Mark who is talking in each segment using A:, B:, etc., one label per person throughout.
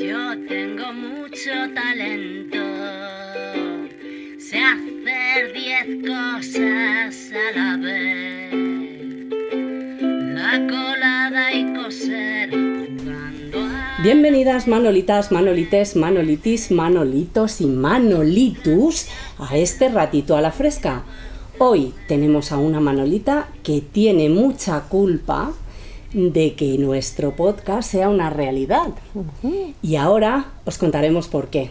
A: Yo tengo mucho talento, sé hacer 10 cosas a la vez, la colada y coser jugando a...
B: Bienvenidas Manolitas, Manolites, Manolitis, Manolitos y Manolitus a este ratito a la fresca. Hoy tenemos a una Manolita que tiene mucha culpa de que nuestro podcast sea una realidad. Y ahora os contaremos por qué.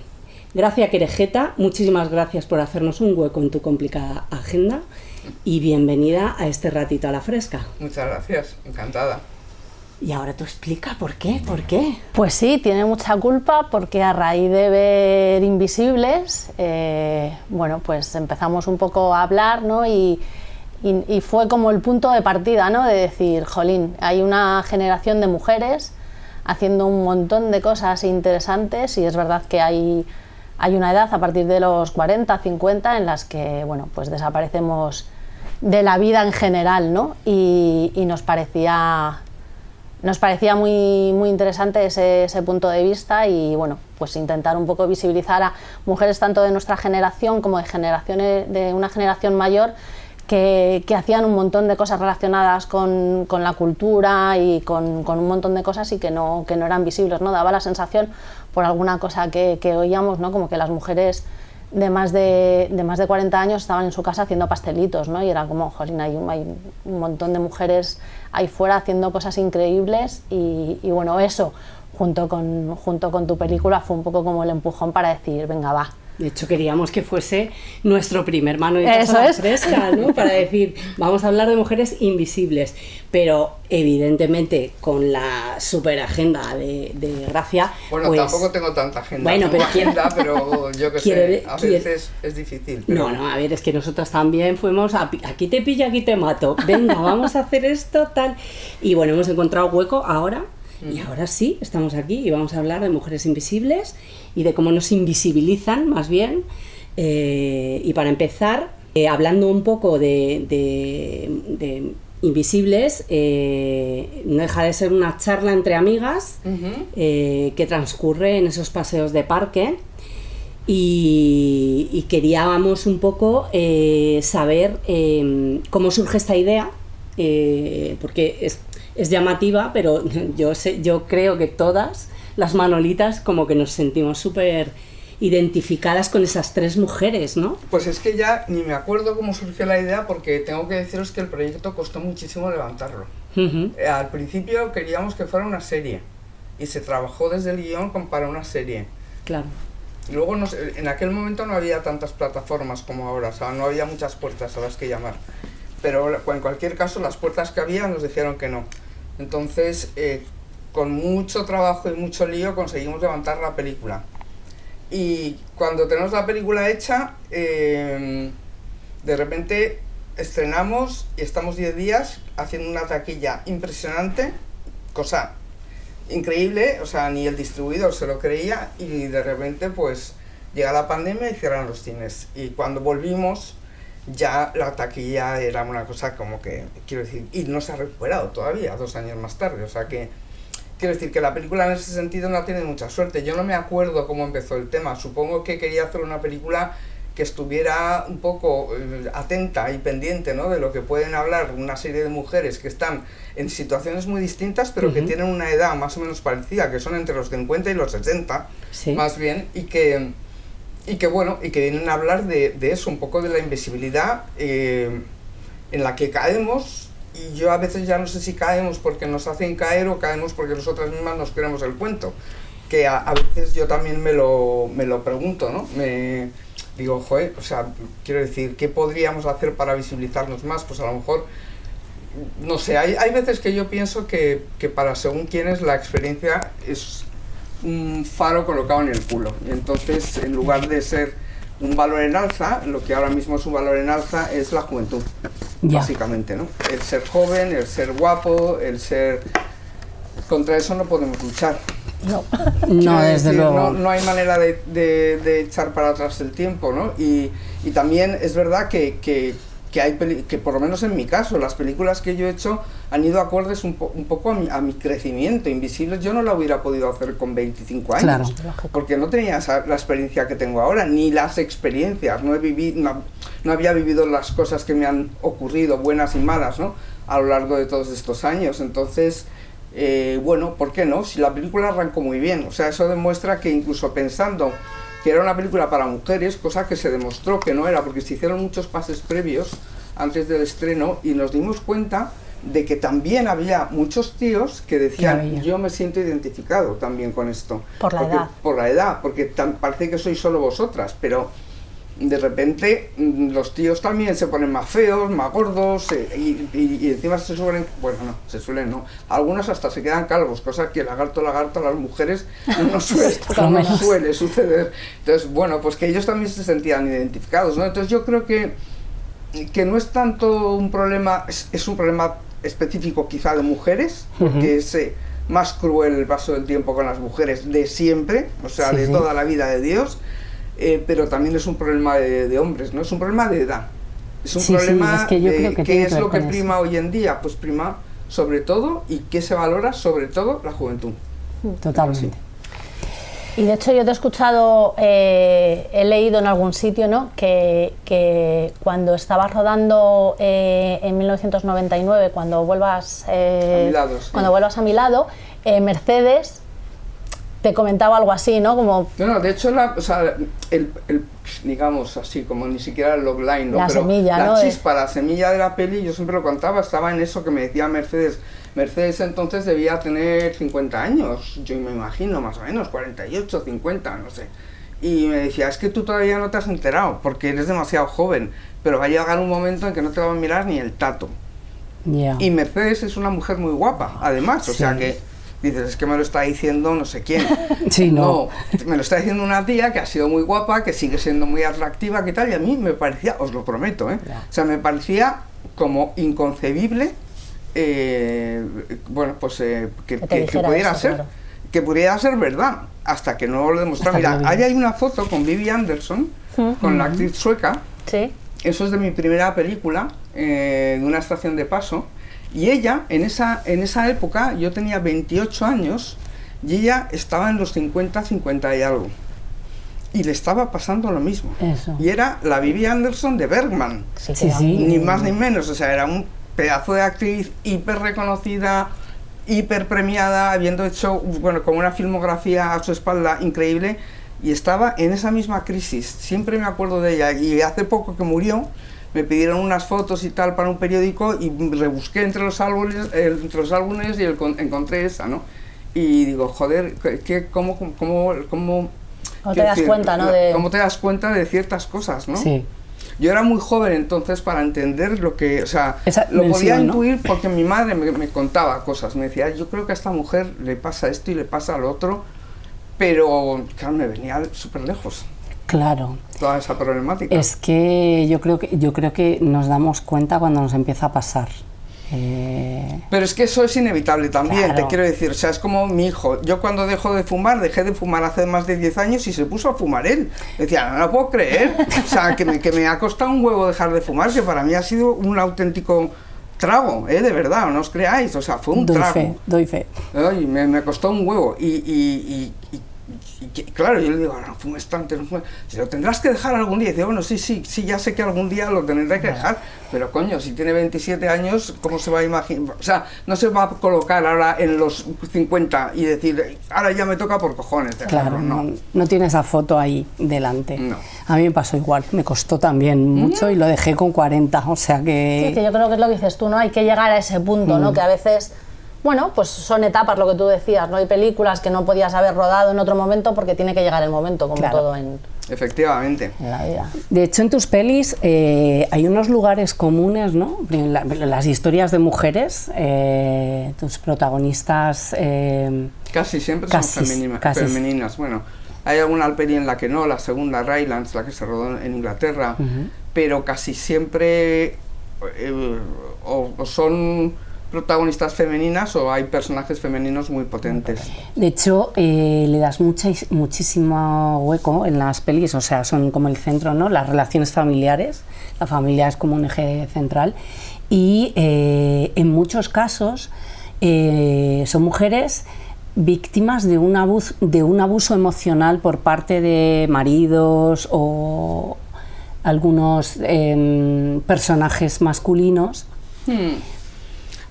B: Gracia Querejeta, muchísimas gracias por hacernos un hueco en tu complicada agenda y bienvenida a este ratito a la fresca.
C: Muchas gracias, encantada.
B: Y ahora tú explica por qué, ¿por qué?
D: Pues sí, tiene mucha culpa porque a raíz de ver Invisibles, pues empezamos un poco a hablar, ¿no? Y fue como el punto de partida, ¿no? De decir, jolín, hay una generación de mujeres haciendo un montón de cosas interesantes y es verdad que hay una edad a partir de los 40, 50 en las que, pues desaparecemos de la vida en general, ¿no? Y nos parecía muy, muy interesante ese punto de vista y pues intentar un poco visibilizar a mujeres tanto de nuestra generación como de una generación mayor que hacían un montón de cosas relacionadas con la cultura y con un montón de cosas y que no eran visibles, ¿no? Daba la sensación por alguna cosa que oíamos, ¿no? Como que las mujeres de más de 40 años estaban en su casa haciendo pastelitos, ¿no? Y era como, jolín, hay un montón de mujeres ahí fuera haciendo cosas increíbles y eso, junto con tu película, fue un poco como el empujón para decir, venga, va.
B: De hecho, queríamos que fuese nuestro primer Manolitas a la fresca, ¿no? Para decir, vamos a hablar de mujeres invisibles. Pero, evidentemente, con la super agenda de Gracia...
C: Bueno, pues, tampoco tengo tanta agenda.
B: Bueno,
C: pero yo que sé, a veces es difícil. Pero...
B: No, a ver, es que nosotros también fuimos a aquí te pillo, aquí te mato. Venga, vamos a hacer esto, tal. Y bueno, hemos encontrado hueco ahora. Y ahora sí, estamos aquí y vamos a hablar de mujeres invisibles y de cómo nos invisibilizan, más bien. Y para empezar, hablando un poco de invisibles, no deja de ser una charla entre amigas que transcurre en esos paseos de parque. Y queríamos un poco saber cómo surge esta idea, porque es llamativa, pero yo creo que todas las Manolitas como que nos sentimos súper identificadas con esas tres mujeres, ¿no?
C: Pues es que ya ni me acuerdo cómo surgió la idea porque tengo que deciros que el proyecto costó muchísimo levantarlo. Al principio queríamos que fuera una serie y se trabajó desde el guión para una serie.
B: Claro.
C: Luego en aquel momento no había tantas plataformas como ahora, o sea, no había muchas puertas a las que llamar. Pero en cualquier caso, las puertas que había nos dijeron que no. Entonces, con mucho trabajo y mucho lío conseguimos levantar la película. Y cuando tenemos la película hecha, de repente estrenamos y estamos 10 días haciendo una taquilla impresionante, cosa increíble, o sea, ni el distribuidor se lo creía, y de repente pues llega la pandemia y cierran los cines. Y cuando volvimos, ya la taquilla era una cosa como que, quiero decir, y no se ha recuperado todavía, 2 años más tarde, o sea que, quiero decir que la película en ese sentido no ha tenido mucha suerte. Yo no me acuerdo cómo empezó el tema, supongo que quería hacer una película que estuviera un poco atenta y pendiente, ¿no? De lo que pueden hablar una serie de mujeres que están en situaciones muy distintas, pero que tienen una edad más o menos parecida, que son entre los 50 y los 60, sí, más bien, y que vienen a hablar de eso, un poco de la invisibilidad en la que caemos, y yo a veces ya no sé si caemos porque nos hacen caer o caemos porque nosotras mismas nos creemos el cuento, que a veces yo también me lo pregunto, ¿no? Me digo, joder, o sea, quiero decir, ¿qué podríamos hacer para visibilizarnos más? Pues a lo mejor, no sé, hay veces que yo pienso que para según quiénes la experiencia es un faro colocado en el culo, y entonces en lugar de ser un valor en alza, lo que ahora mismo es un valor en alza es la juventud, básicamente, ¿no? El ser joven, el ser guapo, el ser... Contra eso no podemos luchar.
B: No, desde luego.
C: No hay manera de echar para atrás el tiempo, ¿no? Y también es verdad que que por lo menos en mi caso, las películas que yo he hecho han ido acordes un poco a mi crecimiento. Invisibles yo no la hubiera podido hacer con 25 años,
B: Claro.
C: porque no tenía la experiencia que tengo ahora, ni las experiencias, no había vivido las cosas que me han ocurrido, buenas y malas, ¿no?, a lo largo de todos estos años. Entonces, bueno, ¿por qué no? Si la película arrancó muy bien, o sea, eso demuestra que incluso pensando que era una película para mujeres, cosa que se demostró que no era, porque se hicieron muchos pases previos antes del estreno y nos dimos cuenta de que también había muchos tíos que decían, yo me siento identificado también con esto.
D: Por la edad.
C: Por la edad, porque parece que sois solo vosotras, pero de repente los tíos también se ponen más feos, más gordos, y encima se suelen, bueno, no, se suelen no, algunos hasta se quedan calvos, cosa que lagarto a las mujeres no suele suceder. Entonces, bueno, pues que ellos también se sentían identificados, ¿no? Entonces yo creo que no es tanto un problema, es un problema específico quizá de mujeres, porque es más cruel el paso del tiempo con las mujeres de siempre, o sea, de toda la vida de Dios. Pero también es un problema de hombres, ¿no? Es un problema de edad. Es un problema
B: es que yo creo que
C: qué es lo que prima hoy en día. Pues prima sobre todo, y qué se valora sobre todo, la juventud.
B: Totalmente.
D: Y de hecho yo te he escuchado, he leído en algún sitio, ¿no?, que cuando estabas rodando en 1999, cuando vuelvas a mi lado, Mercedes te comentaba algo así, ¿no? Como...
C: No, de hecho, o sea, digamos así, como ni siquiera el logline, ¿no?
D: La
C: Pero
D: semilla,
C: la
D: ¿no?
C: chispa, la semilla de la peli, yo siempre lo contaba, estaba en eso que me decía Mercedes. Mercedes entonces debía tener 50 años, yo me imagino, más o menos, 48, 50, no sé. Y me decía, es que tú todavía no te has enterado, porque eres demasiado joven, pero va a llegar un momento en que no te va a mirar ni el tato. Y Mercedes es una mujer muy guapa, además, o sea que... Dices, es que me lo está diciendo no sé quién. No, me lo está diciendo una tía que ha sido muy guapa, que sigue siendo muy atractiva, que tal, y a mí me parecía, os lo prometo, o sea, me parecía como inconcebible, bueno, pues que pudiera ser, claro, que pudiera ser verdad, hasta que no lo demostrara. Mira, ahí hay una foto con Vivi Andersson, con la actriz sueca, eso es de mi primera película, de una estación de paso. Y ella, en esa época, yo tenía 28 años y ella estaba en los 50 y algo. Y le estaba pasando lo mismo.
B: Eso.
C: Y era la Vivi Andersson de Bergman. Ni más ni menos. O sea, era un pedazo de actriz hiper reconocida, hiper premiada, habiendo hecho, bueno, con una filmografía a su espalda increíble. Y estaba en esa misma crisis. Siempre me acuerdo de ella. Y hace poco que murió, me pidieron unas fotos y tal para un periódico y rebusqué entre los álbumes y encontré esa, ¿no? Y digo, joder, ¿cómo
D: te das cuenta, ¿no?
C: ¿Cómo te das cuenta de ciertas cosas, no?
B: Sí.
C: Yo era muy joven entonces para entender lo que, o sea, lo podía intuir, ¿no? Porque mi madre me contaba cosas, me decía, yo creo que a esta mujer le pasa esto y le pasa lo otro, pero claro, me venía súper lejos.
B: Claro.
C: Toda esa problemática.
B: Es que yo creo que nos damos cuenta cuando nos empieza a pasar.
C: Pero es que eso es inevitable también,
B: claro.
C: Te quiero decir, o sea, es como mi hijo. Yo cuando dejé de fumar hace más de 10 años y se puso a fumar él. Decía, no lo puedo creer. O sea, que me ha costado un huevo dejar de fumar, que para mí ha sido un auténtico trago, de verdad, no os creáis. O sea, fue un trago.
B: Doy fe.
C: Ay, me costó un huevo. Y claro, yo le digo, no fumes tanto, no fumes. Si lo tendrás que dejar algún día. Y dice, bueno, sí, ya sé que algún día lo tendré que dejar, pero coño, si tiene 27 años, ¿cómo se va a imaginar? O sea, no se va a colocar ahora en los 50 y decir, ahora ya me toca por cojones.
B: Claro, no tiene esa foto ahí delante.
C: No.
B: A mí me pasó igual, me costó también mucho y lo dejé con 40, o sea que...
D: Sí, que yo creo que es lo que dices tú, ¿no? Hay que llegar a ese punto, ¿no? Que a veces... Bueno, pues son etapas, lo que tú decías, ¿no? Hay películas que no podías haber rodado en otro momento porque tiene que llegar el momento, como todo en
C: Efectivamente.
D: la vida.
B: De hecho, en tus pelis hay unos lugares comunes, ¿no? Las historias de mujeres, tus protagonistas...
C: Casi siempre son femeninas. Bueno, hay alguna peli en la que no, la segunda, Rylance, la que se rodó en Inglaterra, pero casi siempre o son protagonistas femeninas o hay personajes femeninos muy potentes.
B: De hecho, le das muchísimo hueco en las pelis, o sea, son como el centro, ¿no? Las relaciones familiares, la familia es como un eje central y en muchos casos son mujeres víctimas de un abuso emocional por parte de maridos o algunos personajes masculinos.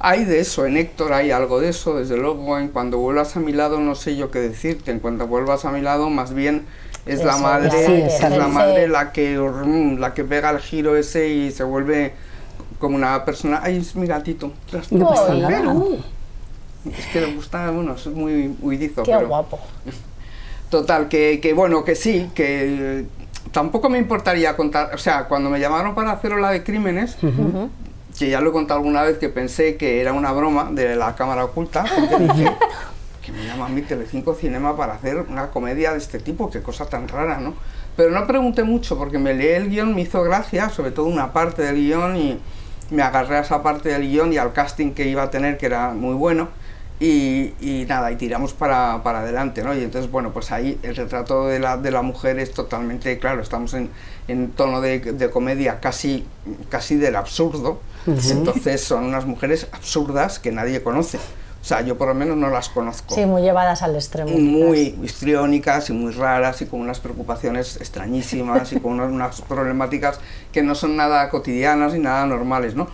C: Hay de eso, en Héctor hay algo de eso, desde luego. En Cuando vuelvas a mi lado no sé yo qué decirte. En cuanto vuelvas a mi lado, más bien es la madre, la que pega el giro ese y se vuelve como una persona. Ay, es mi gatito.
B: No pasa nada.
C: Es que le gusta, bueno, es muy huidizo.
D: Qué guapo.
C: Total, que bueno, que sí, que tampoco me importaría contar, o sea, cuando me llamaron para hacer Ola de Crímenes, que ya lo he contado alguna vez, que pensé que era una broma de la cámara oculta, porque dije, que me llama a mí Telecinco Cinema para hacer una comedia de este tipo, qué cosa tan rara, ¿no? Pero no pregunté mucho, porque me leí el guión, me hizo gracia, sobre todo una parte del guión, y me agarré a esa parte del guión y al casting que iba a tener, que era muy bueno, y nada, y tiramos para adelante, ¿no? Y entonces, bueno, pues ahí el retrato de la mujer es totalmente, claro, estamos en tono de comedia casi del absurdo, entonces son unas mujeres absurdas que nadie conoce, o sea, yo por lo menos no las conozco.
D: Sí, muy llevadas al extremo.
C: Muy histriónicas y muy raras y con unas preocupaciones extrañísimas y con unas problemáticas que no son nada cotidianas ni nada normales, ¿no?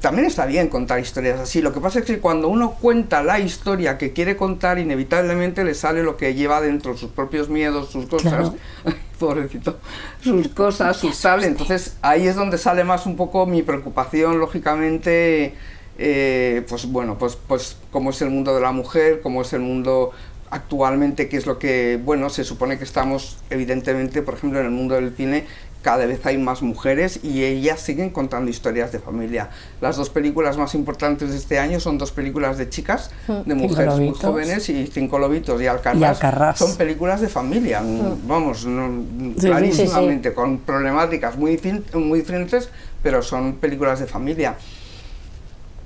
C: También está bien contar historias así, lo que pasa es que cuando uno cuenta la historia que quiere contar, inevitablemente le sale lo que lleva dentro, sus propios miedos, sus cosas,
B: claro.
C: Pobrecito, sus cosas, sus tal, entonces ahí es donde sale más un poco mi preocupación, lógicamente, pues bueno, pues cómo es el mundo de la mujer, cómo es el mundo actualmente, qué es lo que, bueno, se supone que estamos, evidentemente, por ejemplo, en el mundo del cine, cada vez hay más mujeres y ellas siguen contando historias de familia. Las dos películas más importantes de este año son dos películas de chicas, de mujeres muy jóvenes, y Cinco lobitos y Alcarrás. Son películas de familia, vamos, clarísimamente, con problemáticas muy diferentes, pero son películas de familia.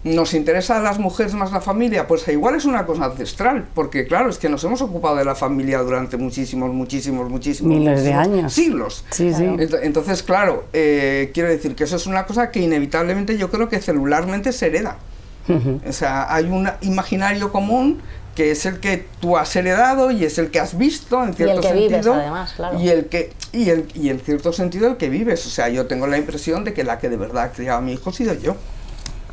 C: ¿Nos interesa a las mujeres más la familia? Pues igual es una cosa ancestral, porque claro, es que nos hemos ocupado de la familia durante muchísimos
B: miles de años,
C: siglos.
B: Sí, sí.
C: Entonces, claro, quiero decir que eso es una cosa que inevitablemente yo creo que celularmente se hereda. O sea, hay un imaginario común que es el que tú has heredado y es el que has visto en cierto sentido,
D: vives, además, claro.
C: y en cierto sentido el que vives. O sea, yo tengo la impresión de que la que de verdad ha criado a mi hijo ha sido yo,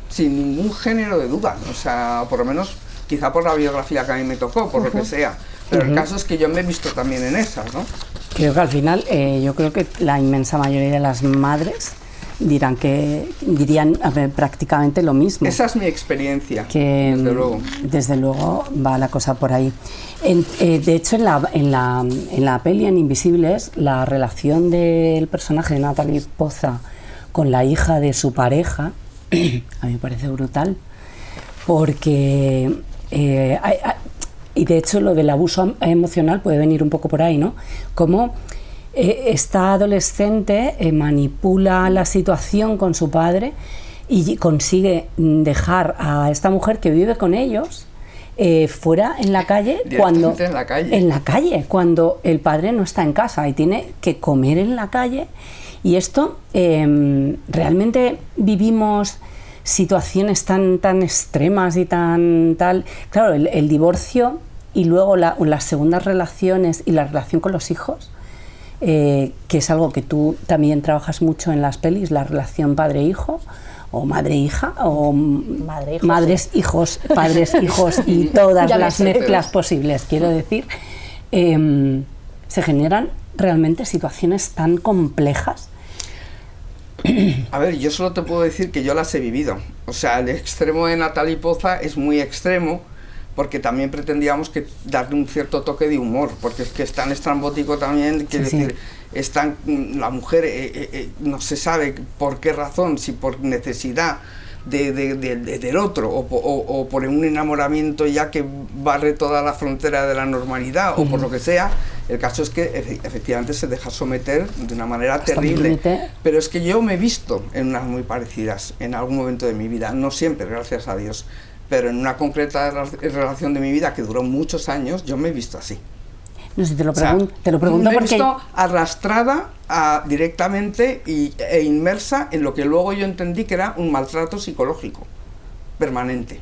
C: sin ningún género de duda, o sea, por lo menos quizá por la biografía que a mí me tocó, por lo que sea, pero el caso es que yo me he visto también en esas, ¿no?
B: Creo que al final, yo creo que la inmensa mayoría de las madres dirían prácticamente lo mismo.
C: Esa es mi experiencia,
B: que,
C: desde luego.
B: Desde luego va la cosa por ahí. De hecho, en la peli, en Invisibles, la relación del personaje de Natalie Poza con la hija de su pareja, a mí me parece brutal, porque y de hecho lo del abuso emocional puede venir un poco por ahí, ¿no? Como esta adolescente manipula la situación con su padre y consigue dejar a esta mujer que vive con ellos fuera en la calle, cuando el padre no está en casa y tiene que comer en la calle. Y esto, realmente vivimos situaciones tan extremas y tan tal. Claro, el divorcio y luego las segundas relaciones y la relación con los hijos, que es algo que tú también trabajas mucho en las pelis, la relación padre-hijo, o madre-hija, o madres-hijos, padres-hijos y todas las mezclas posibles, quiero decir, se generan realmente situaciones tan complejas.
C: A ver, yo solo te puedo decir que yo las he vivido. O sea, el extremo de Natalie Poza es muy extremo, porque también pretendíamos que darle un cierto toque de humor, porque es que es tan estrambótico también, quiero decir, la mujer no se sabe por qué razón, si por necesidad del otro, o por un enamoramiento ya que barre toda la frontera de la normalidad, o por lo que sea. El caso es que efectivamente se deja someter de una manera terrible. Pero es que yo me he visto en unas muy parecidas en algún momento de mi vida, no siempre, gracias a Dios, pero en una concreta relación de mi vida que duró muchos años, yo me he visto así.
B: No sé, te lo pregunto
C: me he
B: porque...
C: visto arrastrada directamente e inmersa en lo que luego yo entendí que era un maltrato psicológico permanente,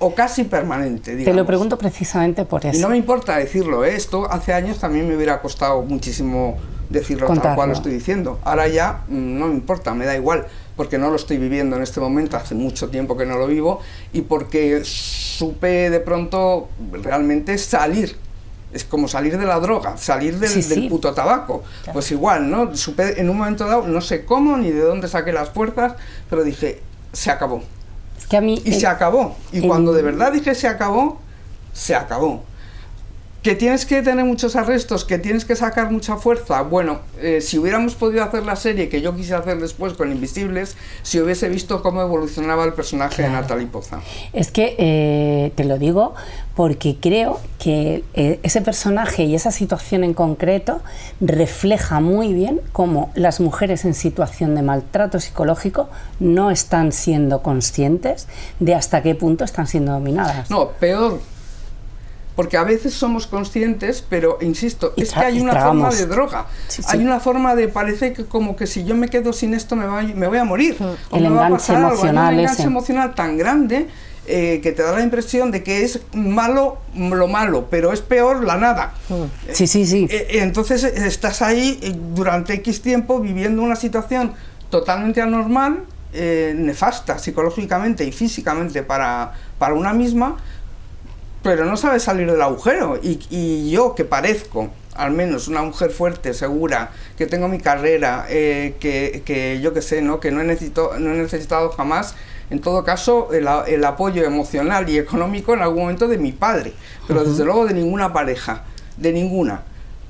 C: o casi permanente, digamos.
B: Te lo pregunto precisamente por eso.
C: Y no me importa decirlo, esto hace años también me hubiera costado muchísimo decirlo tal cual lo estoy diciendo. Ahora ya no me importa, me da igual, porque no lo estoy viviendo en este momento, hace mucho tiempo que no lo vivo, y porque supe de pronto realmente salir. Es como salir de la droga, salir del puto tabaco. Claro. Pues igual, ¿no? Supe en un momento dado, no sé cómo ni de dónde saqué las fuerzas, pero dije, se acabó.
B: Es que a mí...
C: Y se acabó. Y cuando de verdad dije se acabó, se acabó. Que tienes que tener muchos arrestos, que tienes que sacar mucha fuerza. Bueno, si hubiéramos podido hacer la serie que yo quise hacer después con Invisibles, si hubiese visto cómo evolucionaba el personaje de Natalie Poza.
B: Es que te lo digo porque creo que ese personaje y esa situación en concreto refleja muy bien cómo las mujeres en situación de maltrato psicológico no están siendo conscientes de hasta qué punto están siendo dominadas.
C: No, peor. Porque a veces somos conscientes, pero insisto, es que hay una forma de droga. Sí. Hay una forma de, parece que como que si yo me quedo sin esto me voy a morir. O me va a pasar algo. Hay un enganche emocional tan grande que te da la impresión de que es malo lo malo, pero es peor la nada.
B: Sí.
C: Entonces estás ahí durante X tiempo viviendo una situación totalmente anormal, nefasta psicológicamente y físicamente para una misma, pero no sabes salir del agujero. Y yo, que parezco al menos una mujer fuerte, segura, que tengo mi carrera, que yo que sé, ¿no? Que no he necesitado jamás, en todo caso, el apoyo emocional y económico en algún momento de mi padre, pero desde luego de ninguna pareja, de ninguna.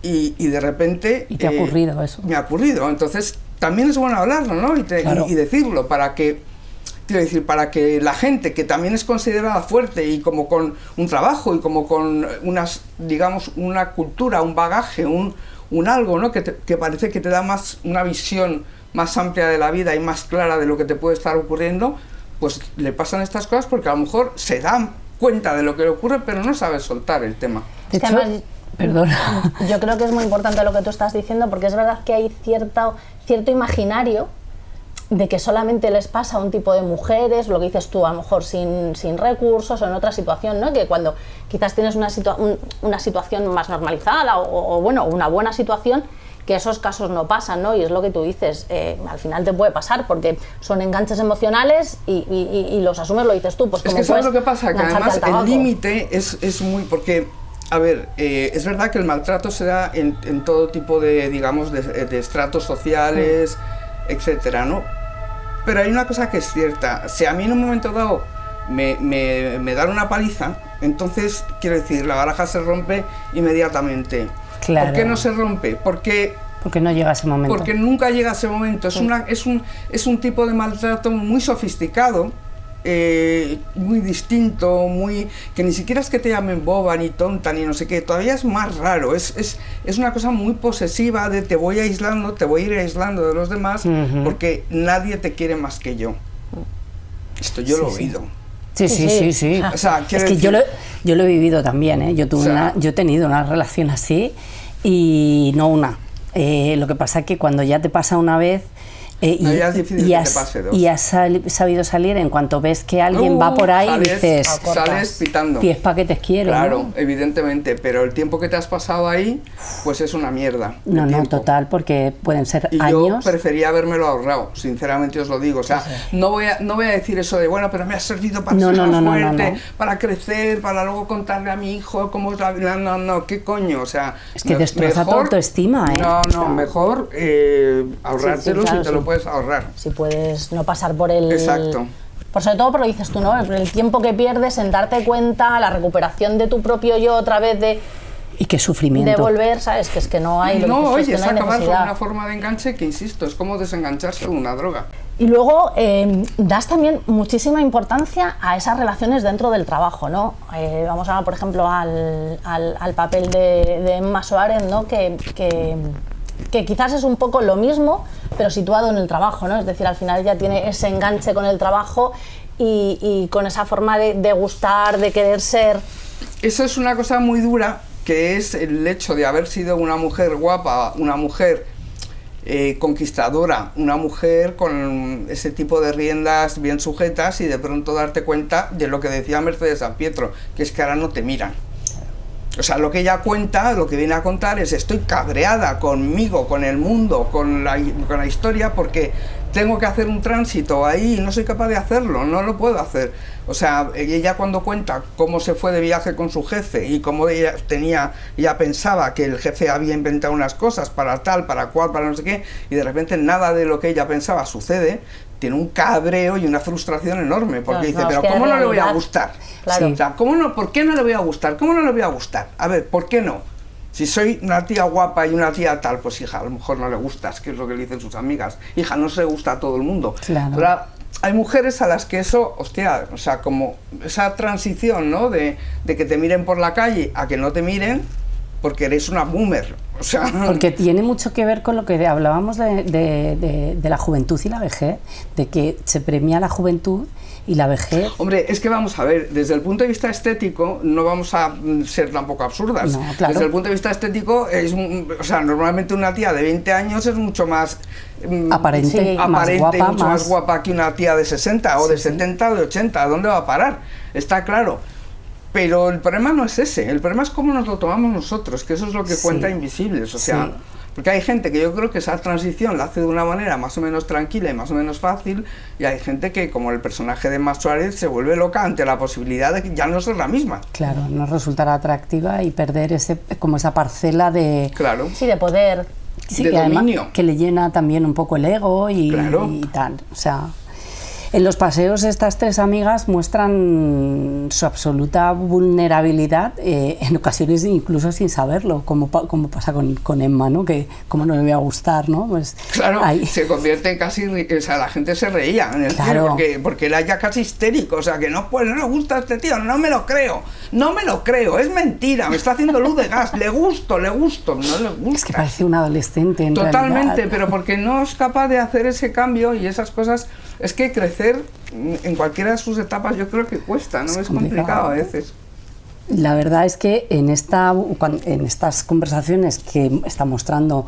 C: Y de repente...
B: ¿Y te ha ocurrido eso?
C: Me ha ocurrido. Entonces, también es bueno hablarlo, ¿no? Y decirlo, para que... Quiero decir, para que la gente que también es considerada fuerte y como con un trabajo y como con una cultura, un bagaje, un algo, ¿no? que parece que te da una visión más amplia de la vida y más clara de lo que te puede estar ocurriendo, pues le pasan estas cosas porque a lo mejor se dan cuenta de lo que le ocurre, pero no sabe soltar el tema.
B: De hecho, perdona.
D: Yo creo que es muy importante lo que tú estás diciendo, porque es verdad que hay cierto imaginario de que solamente les pasa a un tipo de mujeres, lo que dices tú, a lo mejor sin recursos o en otra situación, ¿no? Que cuando quizás tienes una situación más normalizada o bueno, una buena situación, que esos casos no pasan, ¿no? Y es lo que tú dices, al final te puede pasar porque son enganches emocionales y los asumes, lo dices tú. Pues
C: es que ¿sabes lo que pasa? Que además el límite es muy... Porque, a ver, es verdad que el maltrato se da en todo tipo de, digamos, de estratos sociales, etcétera, ¿no? Pero hay una cosa que es cierta, si a mí en un momento dado me dan una paliza, entonces, quiero decir, la baraja se rompe inmediatamente.
B: Claro.
C: ¿Por qué no se rompe? Porque
B: no llega ese momento.
C: Porque nunca llega ese momento. Es un tipo de maltrato muy sofisticado, muy distinto, que ni siquiera es que te llamen boba, ni tonta, ni no sé qué, todavía es más raro, es una cosa muy posesiva de te voy a ir aislando de los demás porque nadie te quiere más que yo. Esto yo lo he oído.
B: Sí.
C: O sea,
B: es que yo lo he vivido también, ¿eh? Yo he tenido una relación así y no una. Lo que pasa es que cuando ya te pasa una vez...
C: ya es difícil que te pase dos.
B: Y has sabido salir en cuanto ves que alguien va por ahí y dices...
C: Sales pitando.
B: 10 paquetes quiero.
C: Claro,
B: ¿no?
C: Evidentemente, pero el tiempo que te has pasado ahí, pues es una mierda.
B: No, total, porque pueden ser
C: y
B: años.
C: Yo prefería habérmelo ahorrado, sinceramente os lo digo. O sea, no voy a decir eso de, bueno, pero me ha servido para ser más fuerte, para crecer, para luego contarle a mi hijo cómo es la vida. No, ¿qué coño? O sea...
B: Es que destroza tu autoestima, ¿eh?
C: No, mejor ahorrártelo si te lo puedes ahorrar.
D: Si puedes no pasar por el...
C: Exacto.
D: Por sobre todo por lo que dices tú, ¿no? El tiempo que pierdes en darte cuenta, la recuperación de tu propio yo otra vez de...
B: Y qué sufrimiento.
D: De volver, ¿sabes? Que es que no hay...
C: No, oye, es acabar con una forma de enganche que, insisto, es como desengancharse de una droga.
D: Y luego das también muchísima importancia a esas relaciones dentro del trabajo, ¿no? Vamos a hablar, por ejemplo, al papel de Emma Soares, ¿no? Que quizás es un poco lo mismo, pero situado en el trabajo, ¿no? Es decir, al final ella tiene ese enganche con el trabajo y con esa forma de gustar, de querer ser.
C: Eso es una cosa muy dura, que es el hecho de haber sido una mujer guapa, una mujer conquistadora, una mujer con ese tipo de riendas bien sujetas y de pronto darte cuenta de lo que decía Mercedes San Pietro, que es que ahora no te miran. O sea, lo que ella cuenta, lo que viene a contar es: estoy cabreada conmigo, con el mundo, con la historia, porque tengo que hacer un tránsito ahí y no soy capaz de hacerlo, no lo puedo hacer. O sea, ella cuando cuenta cómo se fue de viaje con su jefe y cómo ella pensaba que el jefe había inventado unas cosas para tal, para cual, para no sé qué, y de repente nada de lo que ella pensaba sucede, tiene un cabreo y una frustración enorme, porque dice, pero ¿cómo no le voy a gustar?
D: Claro.
C: O sea, ¿por qué no le voy a gustar? ¿Cómo no le voy a gustar? A ver, ¿por qué no? Si soy una tía guapa y una tía tal, pues hija, a lo mejor no le gustas, que es lo que le dicen sus amigas. Hija, no se le gusta a todo el mundo.
B: Claro.
C: Pero hay mujeres a las que eso, hostia, o sea, como esa transición, ¿no? De que te miren por la calle a que no te miren, porque eres una boomer. O sea,
B: porque tiene mucho que ver con lo que hablábamos de la juventud y la vejez, de que se premia la juventud y la vejez.
C: Hombre, es que vamos a ver, desde el punto de vista estético no vamos a ser tampoco absurdas.
B: No, claro.
C: Desde el punto de vista estético, o sea, normalmente una tía de 20 años es mucho más
B: aparente,
C: más guapa, y mucho más guapa que una tía de 60 o de 70 o de 80. ¿A dónde va a parar? Está claro. Pero el problema no es ese, el problema es cómo nos lo tomamos nosotros, que eso es lo que cuenta Invisibles, o sea, porque hay gente que yo creo que esa transición la hace de una manera más o menos tranquila y más o menos fácil, y hay gente que, como el personaje de Emma Suárez, se vuelve loca ante la posibilidad de que ya no ser la misma.
B: Claro, no resultará atractiva y perder como esa parcela de...
C: Claro.
D: Sí, de poder.
B: Sí,
C: de
B: que
C: dominio.
B: Además, que le llena también un poco el ego y tal, o sea... En los paseos estas tres amigas muestran su absoluta vulnerabilidad, en ocasiones incluso sin saberlo, como pasa con Emma, ¿no? Que cómo no le voy a gustar, ¿no? Pues
C: claro, se convierte en casi, o sea, la gente se reía en el cine porque era ya casi histérico, o sea, que no, pues no le gusta a este tío, no me lo creo, es mentira, me está haciendo luz de gas, le gusto, no le gusta.
B: Es que parece un adolescente en
C: Totalmente,
B: realidad.
C: pero porque no es capaz de hacer ese cambio y esas cosas. Es que crecer en cualquiera de sus etapas yo creo que cuesta, ¿no? Es complicado a veces.
B: La verdad es que en estas conversaciones que está mostrando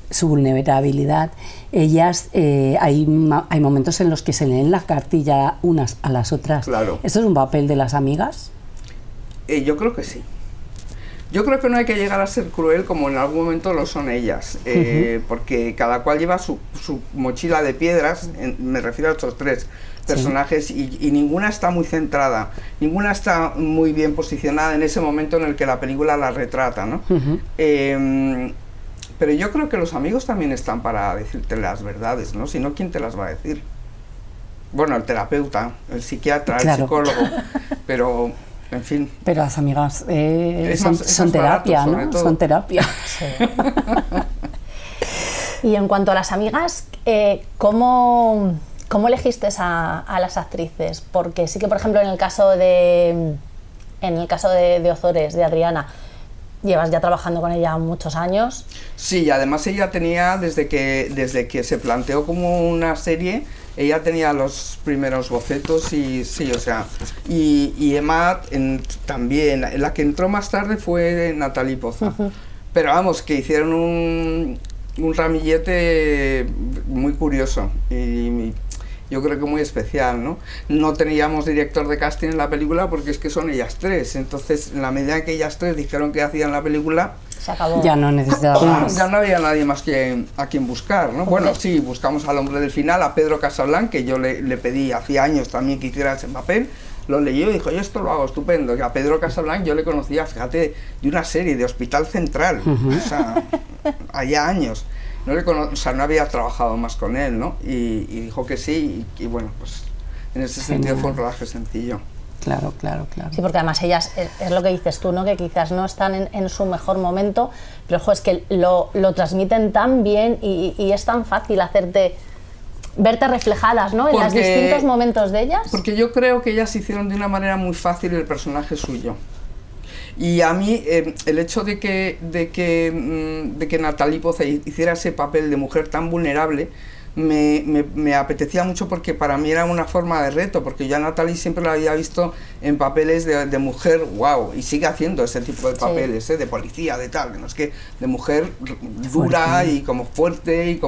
B: su vulnerabilidad, ellas hay momentos en los que se leen la cartilla unas a las otras.
C: Claro.
B: ¿Esto es un papel de las amigas?
C: Yo creo que sí. Yo creo que no hay que llegar a ser cruel como en algún momento lo son ellas, porque cada cual lleva su mochila de piedras, me refiero a estos tres personajes, y ninguna está muy centrada, ninguna está muy bien posicionada en ese momento en el que la película la retrata, ¿no? Pero yo creo que los amigos también están para decirte las verdades, ¿no? Si no, ¿quién te las va a decir? Bueno, el terapeuta, el psiquiatra, el psicólogo, pero... En fin.
B: Pero las amigas son terapia,
C: barato,
B: ¿no? Son terapia.
D: Sí. Y en cuanto a las amigas, ¿cómo elegiste a las actrices? Porque sí que, por ejemplo, en el caso de Ozores, de Adriana, llevas ya trabajando con ella muchos años.
C: Sí, y además ella tenía, desde que se planteó como una serie, ella tenía los primeros bocetos y sí, o sea, y Emma también, la que entró más tarde fue Natalie Poza. Pero vamos, que hicieron un ramillete muy curioso y yo creo que muy especial, ¿no? No teníamos director de casting en la película porque es que son ellas tres, entonces en la medida en que ellas tres dijeron que hacían la película,
D: se acabó.
B: Ya no necesitábamos.
C: Ya no había nadie más a quien buscar, ¿no? Bueno, sí, buscamos al hombre del final, a Pedro Casablanca, que yo le pedí hacía años también que hiciera ese papel, lo leyó y dijo, yo esto lo hago estupendo. Y a Pedro Casablanca yo le conocía, fíjate, de una serie de Hospital Central, o sea, allá años. No había trabajado más con él, ¿no? Y dijo que sí, y bueno, pues en ese sentido fue un rodaje sencillo.
B: Claro.
D: Sí, porque además ellas, es lo que dices tú, ¿no? Que quizás no están en su mejor momento, pero ojo, es que lo transmiten tan bien y es tan fácil hacerte verte reflejadas, ¿no? En los distintos momentos de ellas.
C: Porque yo creo que ellas hicieron de una manera muy fácil el personaje suyo. Y a mí el hecho de que Natalie Poza hiciera ese papel de mujer tan vulnerable me apetecía mucho, porque para mí era una forma de reto, porque yo a Natalie siempre la había visto en papeles de mujer, wow, y sigue haciendo ese tipo de papeles, de policía, de tal, no es que de mujer dura fuerte. Y como fuerte,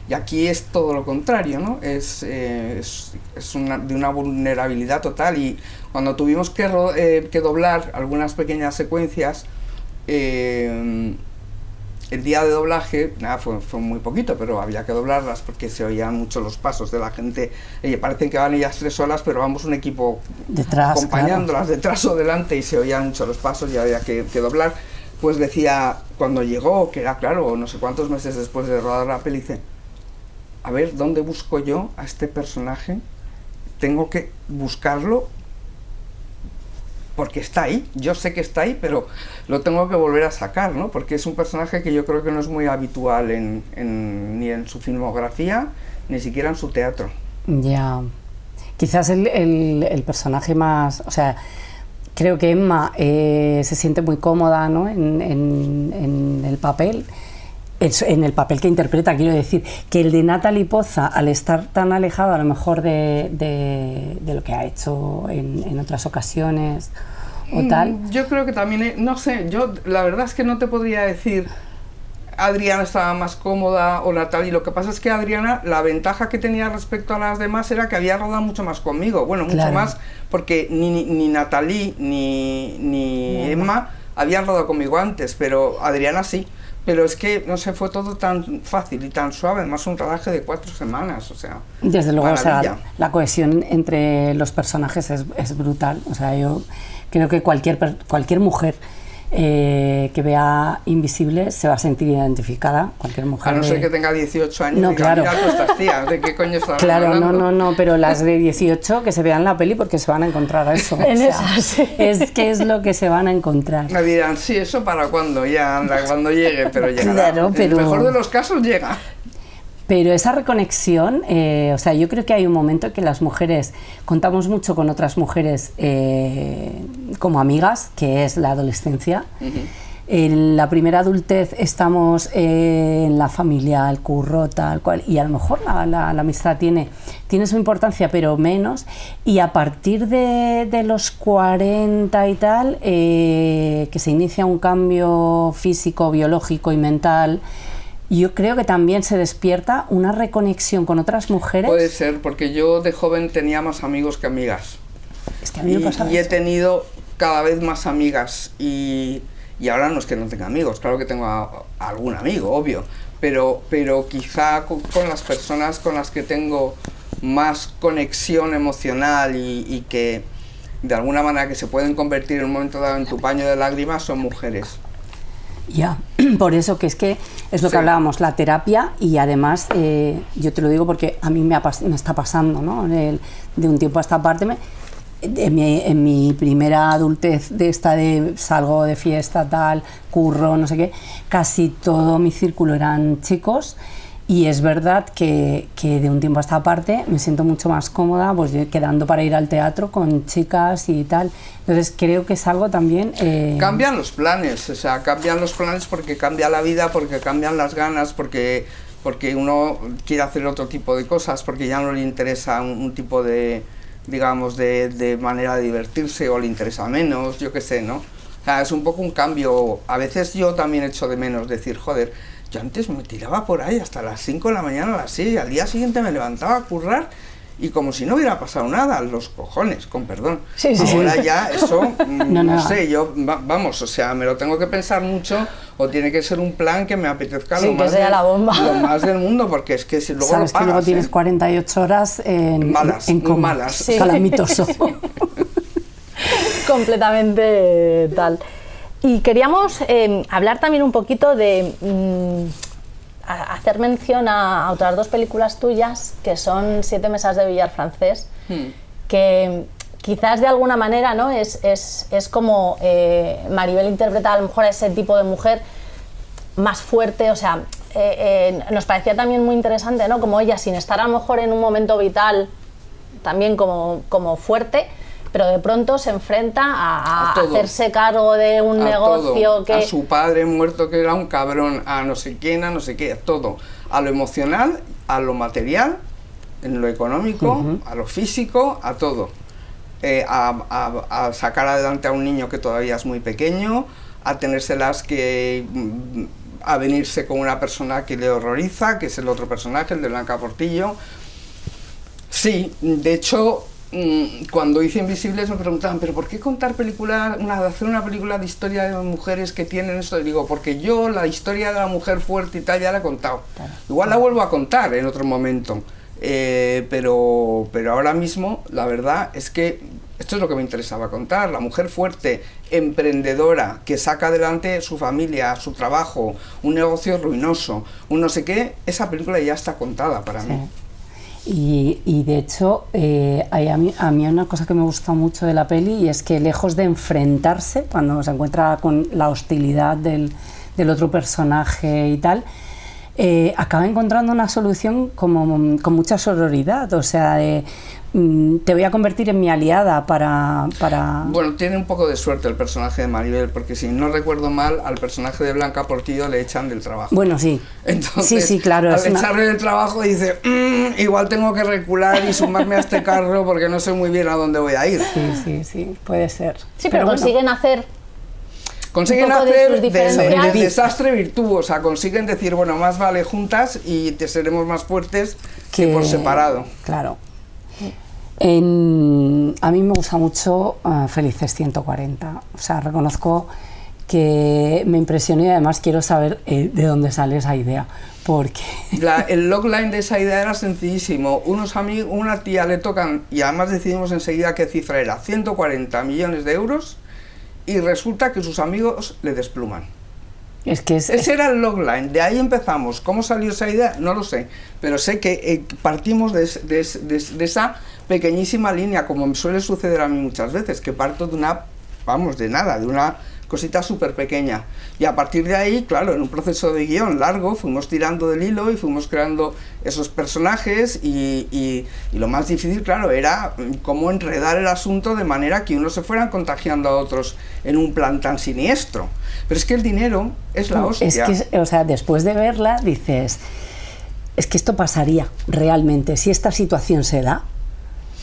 C: y aquí es todo lo contrario, ¿no? Es de una vulnerabilidad total, y cuando tuvimos que doblar algunas pequeñas secuencias, el día de doblaje, nada, fue muy poquito, pero había que doblarlas porque se oían mucho los pasos de la gente. Parecen que van ellas 3 solas, pero vamos un equipo detrás, acompañándolas, claro, detrás o delante, y se oían mucho los pasos y había que doblar. Pues decía, cuando llegó, que era claro, no sé cuántos meses después de rodar la peli, dice, a ver, ¿dónde busco yo a este personaje? Tengo que buscarlo, porque está ahí, yo sé que está ahí, pero lo tengo que volver a sacar, ¿no? Porque es un personaje que yo creo que no es muy habitual ni en su filmografía, ni siquiera en su teatro.
B: Ya, quizás el personaje más, o sea, creo que Emma se siente muy cómoda, ¿no? en el papel, en el papel que interpreta, quiero decir, que el de Natalie Poza, al estar tan alejado a lo mejor de lo que ha hecho en otras ocasiones o tal.
C: Yo creo que también, no sé, yo la verdad es que no te podría decir Adriana estaba más cómoda o Natalie. Lo que pasa es que Adriana, la ventaja que tenía respecto a las demás era que había rodado mucho más conmigo, bueno, mucho más, porque ni Natalie ni Emma habían rodado conmigo antes, pero Adriana sí. Pero es que, no sé, fue todo tan fácil y tan suave, además un rodaje de 4 semanas, o sea,
B: desde luego,
C: maravilla.
B: o sea, la cohesión entre los personajes es brutal, o sea, yo creo que cualquier mujer que vea Invisible se va a sentir identificada, cualquier mujer.
C: A no ser que tenga 18 años,
B: no,
C: y diga, mira, pues estas tías, ¿de qué coño estás hablando?
B: No, pero las de 18 que se vean la peli porque se van a encontrar a eso.
D: En esas, sí.
B: Es que es lo que se van a encontrar.
C: Me dirán, sí, eso para cuando, ya anda, cuando llegue, pero llegará.
B: Claro, pero...
C: En el mejor de los casos llega.
B: Pero esa reconexión, o sea, yo creo que hay un momento en que las mujeres contamos mucho con otras mujeres como amigas, que es la adolescencia. En la primera adultez estamos en la familia, el curro, tal cual, y a lo mejor la amistad tiene su importancia, pero menos. Y a partir de los 40 y tal, que se inicia un cambio físico, biológico y mental, yo creo que también se despierta una reconexión con otras mujeres.
C: Puede ser, porque yo de joven tenía más amigos que amigas.
B: Es que a mí me pasa
C: y he
B: eso.
C: tenido cada vez más amigas, y ahora no es que no tenga amigos, claro que tengo a algún amigo, obvio, pero quizá con las personas con las que tengo más conexión emocional y que de alguna manera que se pueden convertir en un momento dado en tu paño de lágrimas son mujeres.
B: Ya, por eso que es lo que hablábamos, la terapia, y además yo te lo digo porque a mí me está pasando, ¿no? De un tiempo a esta parte, en mi primera adultez de salgo de fiesta, tal, curro, no sé qué, casi todo mi círculo eran chicos. Y es verdad que de un tiempo a esta parte me siento mucho más cómoda, pues quedando para ir al teatro con chicas y tal. Entonces creo que es algo también...
C: Cambian los planes, o sea, cambian los planes porque cambia la vida, porque cambian las ganas, porque uno quiere hacer otro tipo de cosas, porque ya no le interesa un tipo de, digamos, de manera de divertirse, o le interesa menos, yo qué sé, ¿no? O sea, es un poco un cambio. A veces yo también echo de menos decir, joder, yo antes me tiraba por ahí hasta las 5 de la mañana, a las 6, y al día siguiente me levantaba a currar y como si no hubiera pasado nada, los cojones, con perdón.
D: Sí, sí,
C: ahora
D: sí.
C: ya eso, no
B: No.
C: sé, yo, vamos, o sea, me lo tengo que pensar mucho, o tiene que ser un plan que me apetezca
D: Sí,
C: lo,
D: que
C: más
D: sea la bomba.
C: lo más del mundo, porque es que si luego
B: Sabes
C: lo pagas,
B: que luego tienes 48 horas
C: malas,
B: en
C: muy
B: coma,
C: malas.
D: Sí.
B: calamitoso.
D: Completamente tal. Y queríamos hablar también un poquito de hacer mención a otras 2 películas tuyas, que son 7 mesas de billar francés, que quizás de alguna manera, ¿no? es como Maribel interpreta a lo mejor a ese tipo de mujer más fuerte, o sea, nos parecía también muy interesante, ¿no? Como ella, sin estar a lo mejor en un momento vital, también como fuerte, pero de pronto se enfrenta a hacerse cargo de un negocio
C: todo, a su padre muerto que era un cabrón, a no sé quién, a no sé qué, a todo, a lo emocional, a lo material, en lo económico, a lo físico, a todo, a sacar adelante a un niño que todavía es muy pequeño, a tenérselas que a venirse con una persona que le horroriza, que es el otro personaje, el de Blanca Portillo. Sí, de hecho, cuando hice Invisibles me preguntaban, ¿pero por qué contar hacer una película de historia de mujeres que tienen esto? Y digo, porque yo la historia de la mujer fuerte y tal ya la he contado. Claro. Igual la vuelvo a contar en otro momento, pero ahora mismo la verdad es que esto es lo que me interesaba contar, la mujer fuerte, emprendedora, que saca adelante su familia, su trabajo, un negocio ruinoso, un no sé qué, esa película ya está contada para mí.
B: Y de hecho, a mí una cosa que me gusta mucho de la peli y es que lejos de enfrentarse, cuando se encuentra con la hostilidad del otro personaje y tal, acaba encontrando una solución con mucha sororidad, o sea, te voy a convertir en mi aliada para...
C: Bueno, tiene un poco de suerte el personaje de Maribel, porque si no recuerdo mal, al personaje de Blanca Portillo le echan del trabajo.
B: Bueno, sí.
C: Entonces,
B: sí, claro,
C: al echarle del trabajo dice, igual tengo que recular y sumarme a este carro porque no sé muy bien a dónde voy a ir.
B: Sí, puede ser.
D: Sí, pero consiguen hacer...
C: Consiguen hacer del desastre virtud, o sea, consiguen decir, bueno, más vale juntas y te seremos más fuertes que por separado.
B: Claro. A mí me gusta mucho Felices 140, o sea, reconozco que me impresionó y además quiero saber de dónde sale esa idea, porque...
C: El logline de esa idea era sencillísimo, unos amigos, una tía le tocan, y además decidimos enseguida qué cifra era, 140 millones de euros, y resulta que sus amigos le despluman. Ese era el logline, de ahí empezamos. ¿Cómo salió esa idea? No lo sé, pero sé que partimos de esa pequeñísima línea, como me suele suceder a mí muchas veces, que parto de una cosita súper pequeña. Y a partir de ahí, claro, en un proceso de guión largo, fuimos tirando del hilo y fuimos creando esos personajes y lo más difícil, claro, era cómo enredar el asunto de manera que unos se fueran contagiando a otros en un plan tan siniestro. Pero es que el dinero es la hostia.
B: Es que, o sea, después de verla dices, es que esto pasaría realmente, si esta situación se da.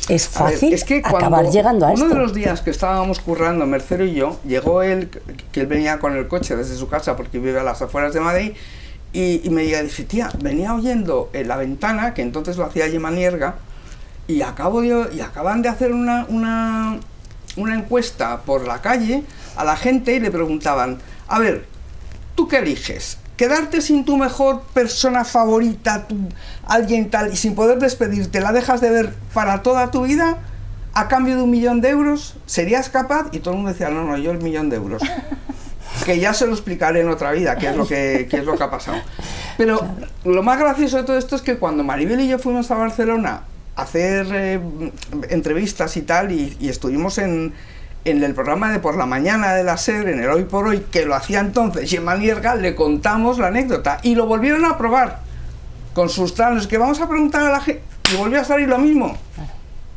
B: Es fácil acabar llegando a esto.
C: Uno de los días que estábamos currando, Mercero y yo, llegó él, que él venía con el coche desde su casa porque vive a las afueras de Madrid, y me dice, tía, venía oyendo en la ventana, que entonces lo hacía Gemma Nierga, y acaban de hacer una encuesta por la calle a la gente y le preguntaban, a ver, ¿tú qué eliges? ¿Quedarte sin tu mejor persona favorita, alguien tal, y sin poder despedirte, la dejas de ver para toda tu vida a cambio de 1 millón de euros? ¿Serías capaz? Y todo el mundo decía, no, yo el 1 millón de euros. Que ya se lo explicaré en otra vida, qué es lo que ha pasado. Pero lo más gracioso de todo esto es que cuando Maribel y yo fuimos a Barcelona a hacer entrevistas y tal, y estuvimos en el programa de por la mañana de la SER, en el Hoy por Hoy, que lo hacía entonces Gemma Nierga, le contamos la anécdota y lo volvieron a probar con sus tranos, que vamos a preguntar a la gente, y volvió a salir lo mismo.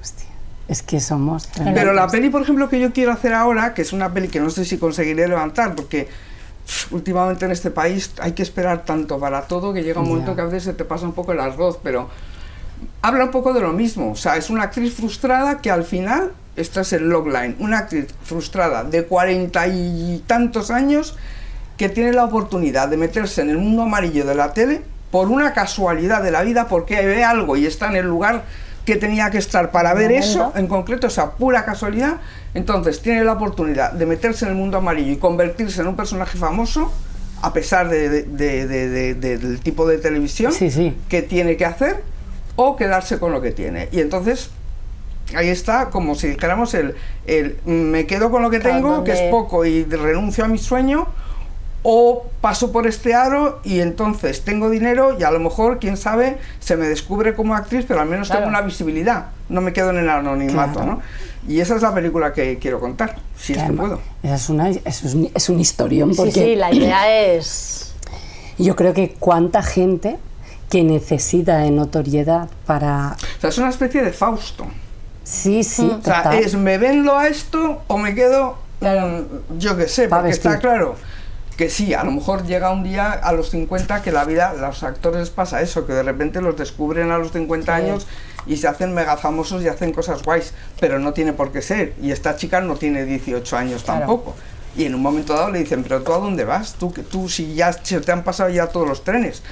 B: Hostia, es que somos...
C: Pero la peli, por ejemplo, que yo quiero hacer ahora, que es una peli que no sé si conseguiré levantar, porque últimamente en este país hay que esperar tanto para todo, que llega un momento que a veces se te pasa un poco el arroz, pero habla un poco de lo mismo. O sea, es una actriz frustrada que al final... Este es el logline, una actriz frustrada de 40 y tantos años que tiene la oportunidad de meterse en el mundo amarillo de la tele por una casualidad de la vida, porque ve algo y está en el lugar que tenía que estar para ver eso en concreto, o sea, pura casualidad. Entonces tiene la oportunidad de meterse en el mundo amarillo y convertirse en un personaje famoso, a pesar del tipo de televisión que tiene que hacer, o quedarse con lo que tiene. Y entonces... ahí está, como si dijéramos me quedo con lo que tengo, que es poco, y renuncio a mi sueño, o paso por este aro y entonces tengo dinero y a lo mejor, quién sabe, se me descubre como actriz, pero al menos tengo una visibilidad, no me quedo en el anonimato, ¿no? Y esa es la película que quiero contar, si es que puedo.
B: Es un historión.
D: Sí, la idea es...
B: Yo creo que cuánta gente que necesita de notoriedad para...
C: O sea, es una especie de Fausto.
B: Sí, sí,
C: O sea,
B: total.
C: es me vendo a esto o me quedo, yo qué sé,
B: Pa'
C: porque está
B: vestir.
C: claro que sí, a lo mejor llega un día a los 50 que la vida, a los actores les pasa eso, que de repente los descubren a los 50 años y se hacen mega famosos y hacen cosas guays, pero no tiene por qué ser. Y esta chica no tiene 18 años tampoco. Y en un momento dado le dicen, pero ¿tú a dónde vas? Tú si ya se te han pasado ya todos los trenes.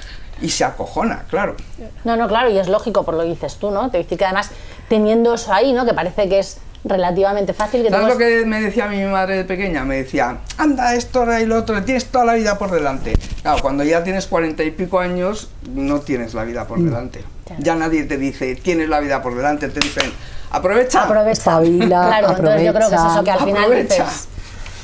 C: Y se acojona, claro.
D: No, no, claro, y es lógico por lo que dices tú, ¿no? Te decir que además, teniendo eso ahí, ¿no? Que parece que es relativamente fácil. Que
C: ¿Sabes
D: tú
C: lo que me decía mi madre de pequeña? Me decía, anda esto, ahora y lo otro, tienes toda la vida por delante. Claro, cuando ya tienes 40 y pico años, no tienes la vida por delante.
D: Claro.
C: Ya nadie te dice, tienes la vida por delante, te dicen, aprovecha.
B: Espabila,
D: Claro, entonces yo creo que es eso, que al final
C: Aprovecha.
D: dices,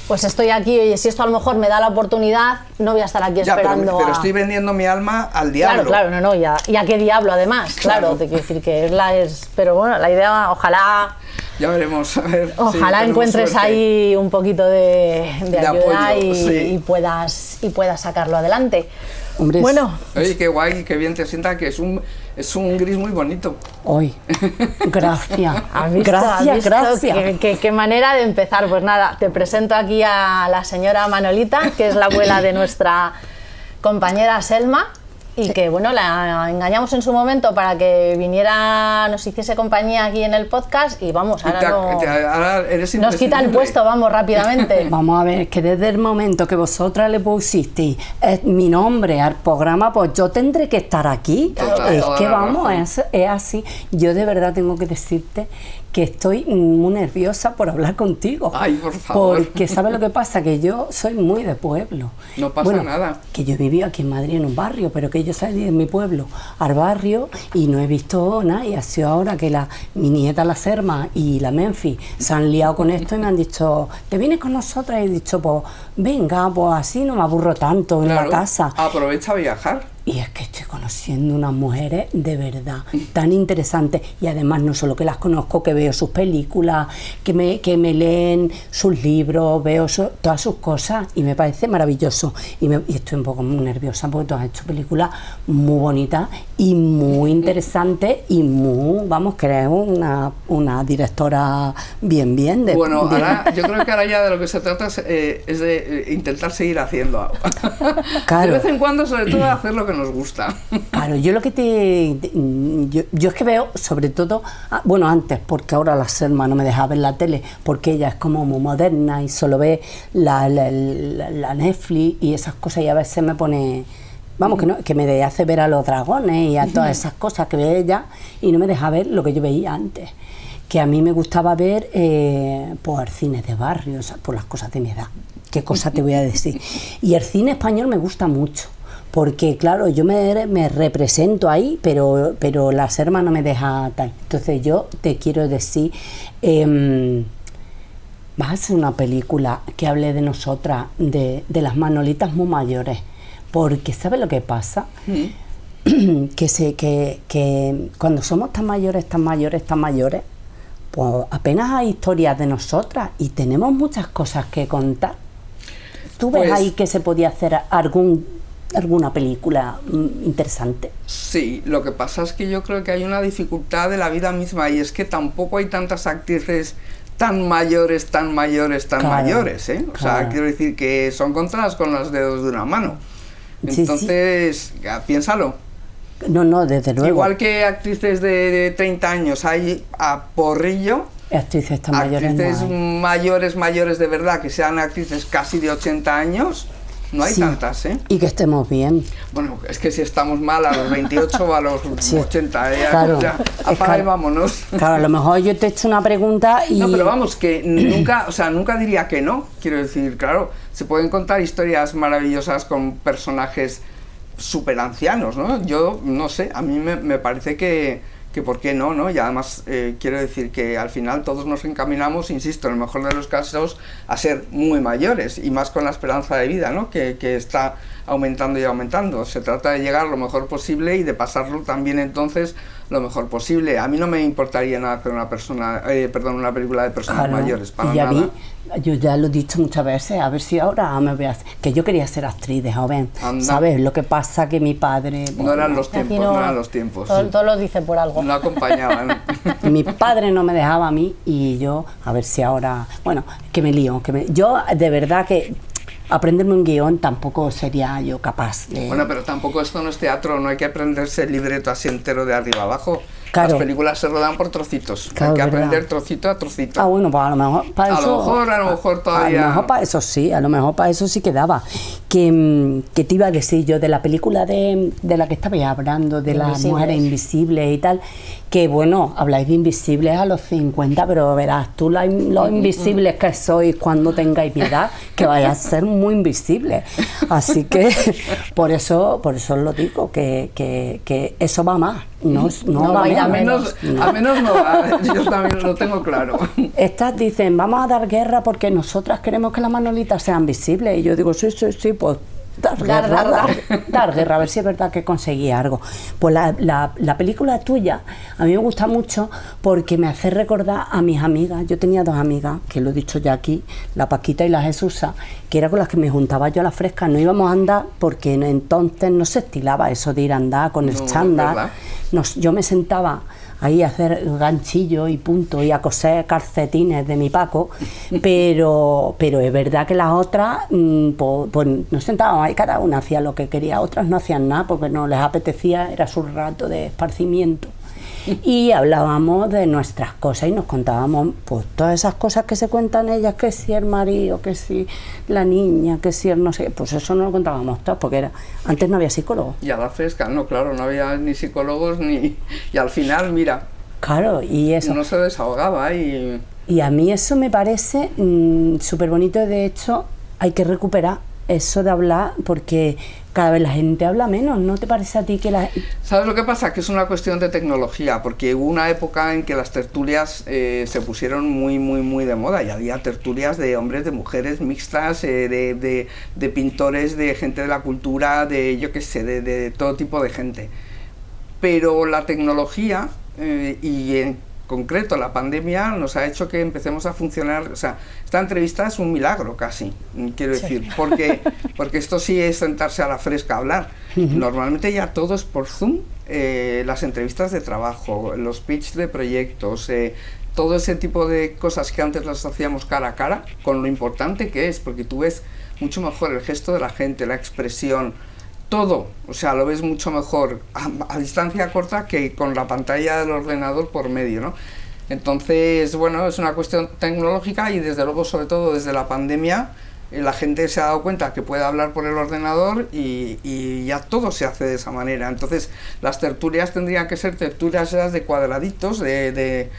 D: pues estoy aquí, oye, si esto a lo mejor me da la oportunidad, no voy a estar aquí
C: Ya,
D: esperando
C: pero
D: a...
C: estoy vendiendo mi alma al diablo.
D: Claro, claro, no, y a qué diablo además, claro,
C: Claro.
D: te quiero decir que pero bueno, la idea, ojalá
C: Ya veremos, a ver.
D: Ojalá
C: si tenemos
D: encuentres
C: suerte.
D: ahí un poquito de ayuda
C: apoyo,
D: y,
C: sí.
D: y puedas sacarlo adelante.
B: Hombre,
D: Bueno,
C: Oye, qué guay, qué bien te sienta, que es un gris muy bonito.
B: hoy. Gracias.
D: ¿has visto?
B: Gracias,
D: ¿Has visto?
B: gracias.
D: Qué manera de empezar. Pues nada, te presento aquí a la señora Manolita, que es la abuela de nuestra compañera Selma. Y que bueno, la engañamos en su momento para que viniera, nos hiciese compañía aquí en el podcast y vamos,
C: Y
D: ahora,
C: ahora eres
D: nos quita el
C: imprescindible.
D: puesto, vamos, rápidamente.
B: Vamos a ver, que desde el momento que vosotras le pusisteis mi nombre al programa, pues yo tendré que estar aquí.
C: Total,
B: Es
C: toda
B: que
C: la
B: vamos,
C: razón.
B: es así. Yo de verdad tengo que decirte que estoy muy nerviosa por hablar contigo.
C: Ay, por favor.
B: Porque ¿sabes lo que pasa? Que yo soy muy de pueblo.
C: No pasa nada.
B: Que yo viví aquí en Madrid en un barrio, pero que yo salí de mi pueblo al barrio y no he visto nada. Y ha sido ahora que mi nieta la Serma y la Menfi se han liado con esto y me han dicho, ¿te vienes con nosotras? Y he dicho, pues venga, pues así no me aburro tanto en la
C: Claro,
B: casa.
C: aprovecha a viajar.
B: Y es que estoy conociendo unas mujeres de verdad tan interesantes y además no solo que las conozco, que veo sus películas, que me leen sus libros, veo todas sus cosas y me parece maravilloso. Y estoy un poco muy nerviosa porque tú has hecho películas muy bonitas y muy interesantes y muy, vamos, que eres una directora bien de...
C: Bueno, ahora, yo creo que ahora ya de lo que se trata es de intentar seguir haciendo algo.
B: Claro.
C: De vez en cuando, sobre todo, hacer lo que nos gusta.
B: Claro, yo lo que yo es que veo, sobre todo, bueno, antes, porque ahora la Selma no me deja ver la tele, porque ella es como muy moderna y solo ve la Netflix y esas cosas y a veces me pone, vamos, que me hace ver a los dragones y a todas esas cosas que ve ella y no me deja ver lo que yo veía antes. Que a mí me gustaba ver pues cine de barrio, o sea, por las cosas de mi edad. ¿Qué cosa te voy a decir? Y el cine español me gusta mucho. Porque, claro, yo me represento ahí, pero la Serma no me deja tal. Entonces yo te quiero decir, vas a hacer una película que hable de nosotras, de las Manolitas muy mayores. Porque, ¿sabes lo que pasa? Que cuando somos tan mayores, pues apenas hay historias de nosotras y tenemos muchas cosas que contar. ¿Tú ves
C: Pues,
B: ahí que se podía hacer alguna película interesante?
C: Sí, lo que pasa es que yo creo que hay una dificultad de la vida misma y es que tampoco hay tantas actrices tan mayores,
B: Claro,
C: mayores, ¿eh? O sea,
B: claro.
C: quiero decir que son contadas con los dedos de una mano.
B: Sí, sí.
C: Entonces, ya, piénsalo.
B: No, desde luego.
C: Igual que actrices de 30 años hay a porrillo,
B: Actrices tan mayores
C: actrices
B: no hay.
C: mayores de verdad, que sean actrices casi de 80 años, no hay
B: Sí.
C: tantas, ¿eh?
B: Y que estemos bien.
C: Bueno, es que si estamos mal a los 28 o a los
B: Sí.
C: 80,
B: Claro.
C: ya,
B: Es
C: apaga y
B: claro.
C: vámonos.
B: Claro, a lo mejor yo te he hecho una pregunta y...
C: No, pero vamos, que nunca, o sea, nunca diría que no. Quiero decir, claro, se pueden contar historias maravillosas con personajes súper ancianos, ¿no? Yo, no sé, a mí me parece que por qué no, ¿no? Y además, quiero decir que al final todos nos encaminamos, insisto, en el mejor de los casos, a ser muy mayores, y más con la esperanza de vida, ¿no? Que está aumentando y aumentando. Se trata de llegar lo mejor posible y de pasarlo también entonces lo mejor posible. A mí no me importaría nada hacer una película de personas
B: Claro,
C: mayores, para
B: y ya
C: nada.
B: yo ya lo he dicho muchas veces, a ver si ahora me voy a hacer, que yo quería ser actriz de joven,
C: Anda.
B: ¿sabes? Lo que pasa que mi padre...
C: No eran los
D: Aquí
C: tiempos, no eran los tiempos.
D: Todo lo dice por algo.
C: No acompañaban.
B: Mi padre no me dejaba a mí y yo, a ver si ahora... Bueno, que me lío, yo de verdad que aprenderme un guión tampoco sería yo capaz de...
C: Bueno, pero tampoco esto no es teatro, no hay que aprenderse el libreto así entero de arriba abajo.
B: Claro.
C: Las películas se rodan por trocitos,
B: Claro,
C: hay que
B: verdad.
C: aprender trocito a trocito.
B: Ah, bueno, pues a lo mejor para
C: A
B: eso...
C: lo mejor todavía-
B: A lo mejor para eso sí, a lo mejor para eso sí quedaba. Que te iba a decir yo de la película de la que estabais hablando, de las
D: Invisibles.
B: mujeres invisibles y tal, que bueno, habláis de invisibles a los 50, pero verás tú los invisibles que sois cuando tengáis mi edad, que vais a ser muy invisibles. Así que por eso os lo digo, que eso va más, no va
D: va a ir a
B: menos.
C: A menos no va, yo también lo tengo claro.
B: Estas dicen, vamos a dar guerra porque nosotras queremos que las manolitas sean visibles. Y yo digo, sí, pues dar guerra, a ver si es verdad que conseguí algo. Pues la película tuya a mí me gusta mucho porque me hace recordar a mis amigas. Yo tenía 2 amigas, que lo he dicho ya aquí, la Paquita y la Jesusa, que era con las que me juntaba yo a la fresca. No íbamos a andar porque entonces no se estilaba eso de ir a andar con el
C: No, es
B: chándal.
C: verdad.
B: Yo me sentaba ahí a hacer ganchillos y punto y a coser calcetines de mi Paco, pero es verdad que las otras pues nos sentábamos ahí, cada una hacía lo que quería, otras no hacían nada porque no les apetecía, era su rato de esparcimiento. Y hablábamos de nuestras cosas y nos contábamos pues todas esas cosas que se cuentan ellas, que si el marido, que si la niña, que si el no sé, pues eso no lo contábamos todas porque antes no había psicólogo.
C: Y a la fresca, no, claro, no había ni psicólogos ni... Y al final, mira,
B: Claro, y eso.
C: uno se desahogaba y...
B: Y a mí eso me parece súper bonito, de hecho hay que recuperar eso de hablar porque cada vez la gente habla menos, ¿no te parece a ti que la...
C: ¿Sabes lo que pasa? Que es una cuestión de tecnología, porque hubo una época en que las tertulias se pusieron muy de moda y había tertulias de hombres, de mujeres mixtas, de pintores, de gente de la cultura, de yo qué sé, de todo tipo de gente. Pero la tecnología y en concreto la pandemia nos ha hecho que empecemos a funcionar, o sea, esta entrevista es un milagro casi, quiero decir, porque esto sí es sentarse a la fresca a hablar. Normalmente ya todo es por Zoom, las entrevistas de trabajo, los pitch de proyectos, todo ese tipo de cosas que antes las hacíamos cara a cara, con lo importante que es, porque tú ves mucho mejor el gesto de la gente, la expresión, todo, o sea, lo ves mucho mejor a distancia corta que con la pantalla del ordenador por medio, ¿no? Entonces, bueno, es una cuestión tecnológica y desde luego, sobre todo desde la pandemia, la gente se ha dado cuenta que puede hablar por el ordenador y ya todo se hace de esa manera. Entonces, las tertulias tendrían que ser tertulias esas de cuadraditos, de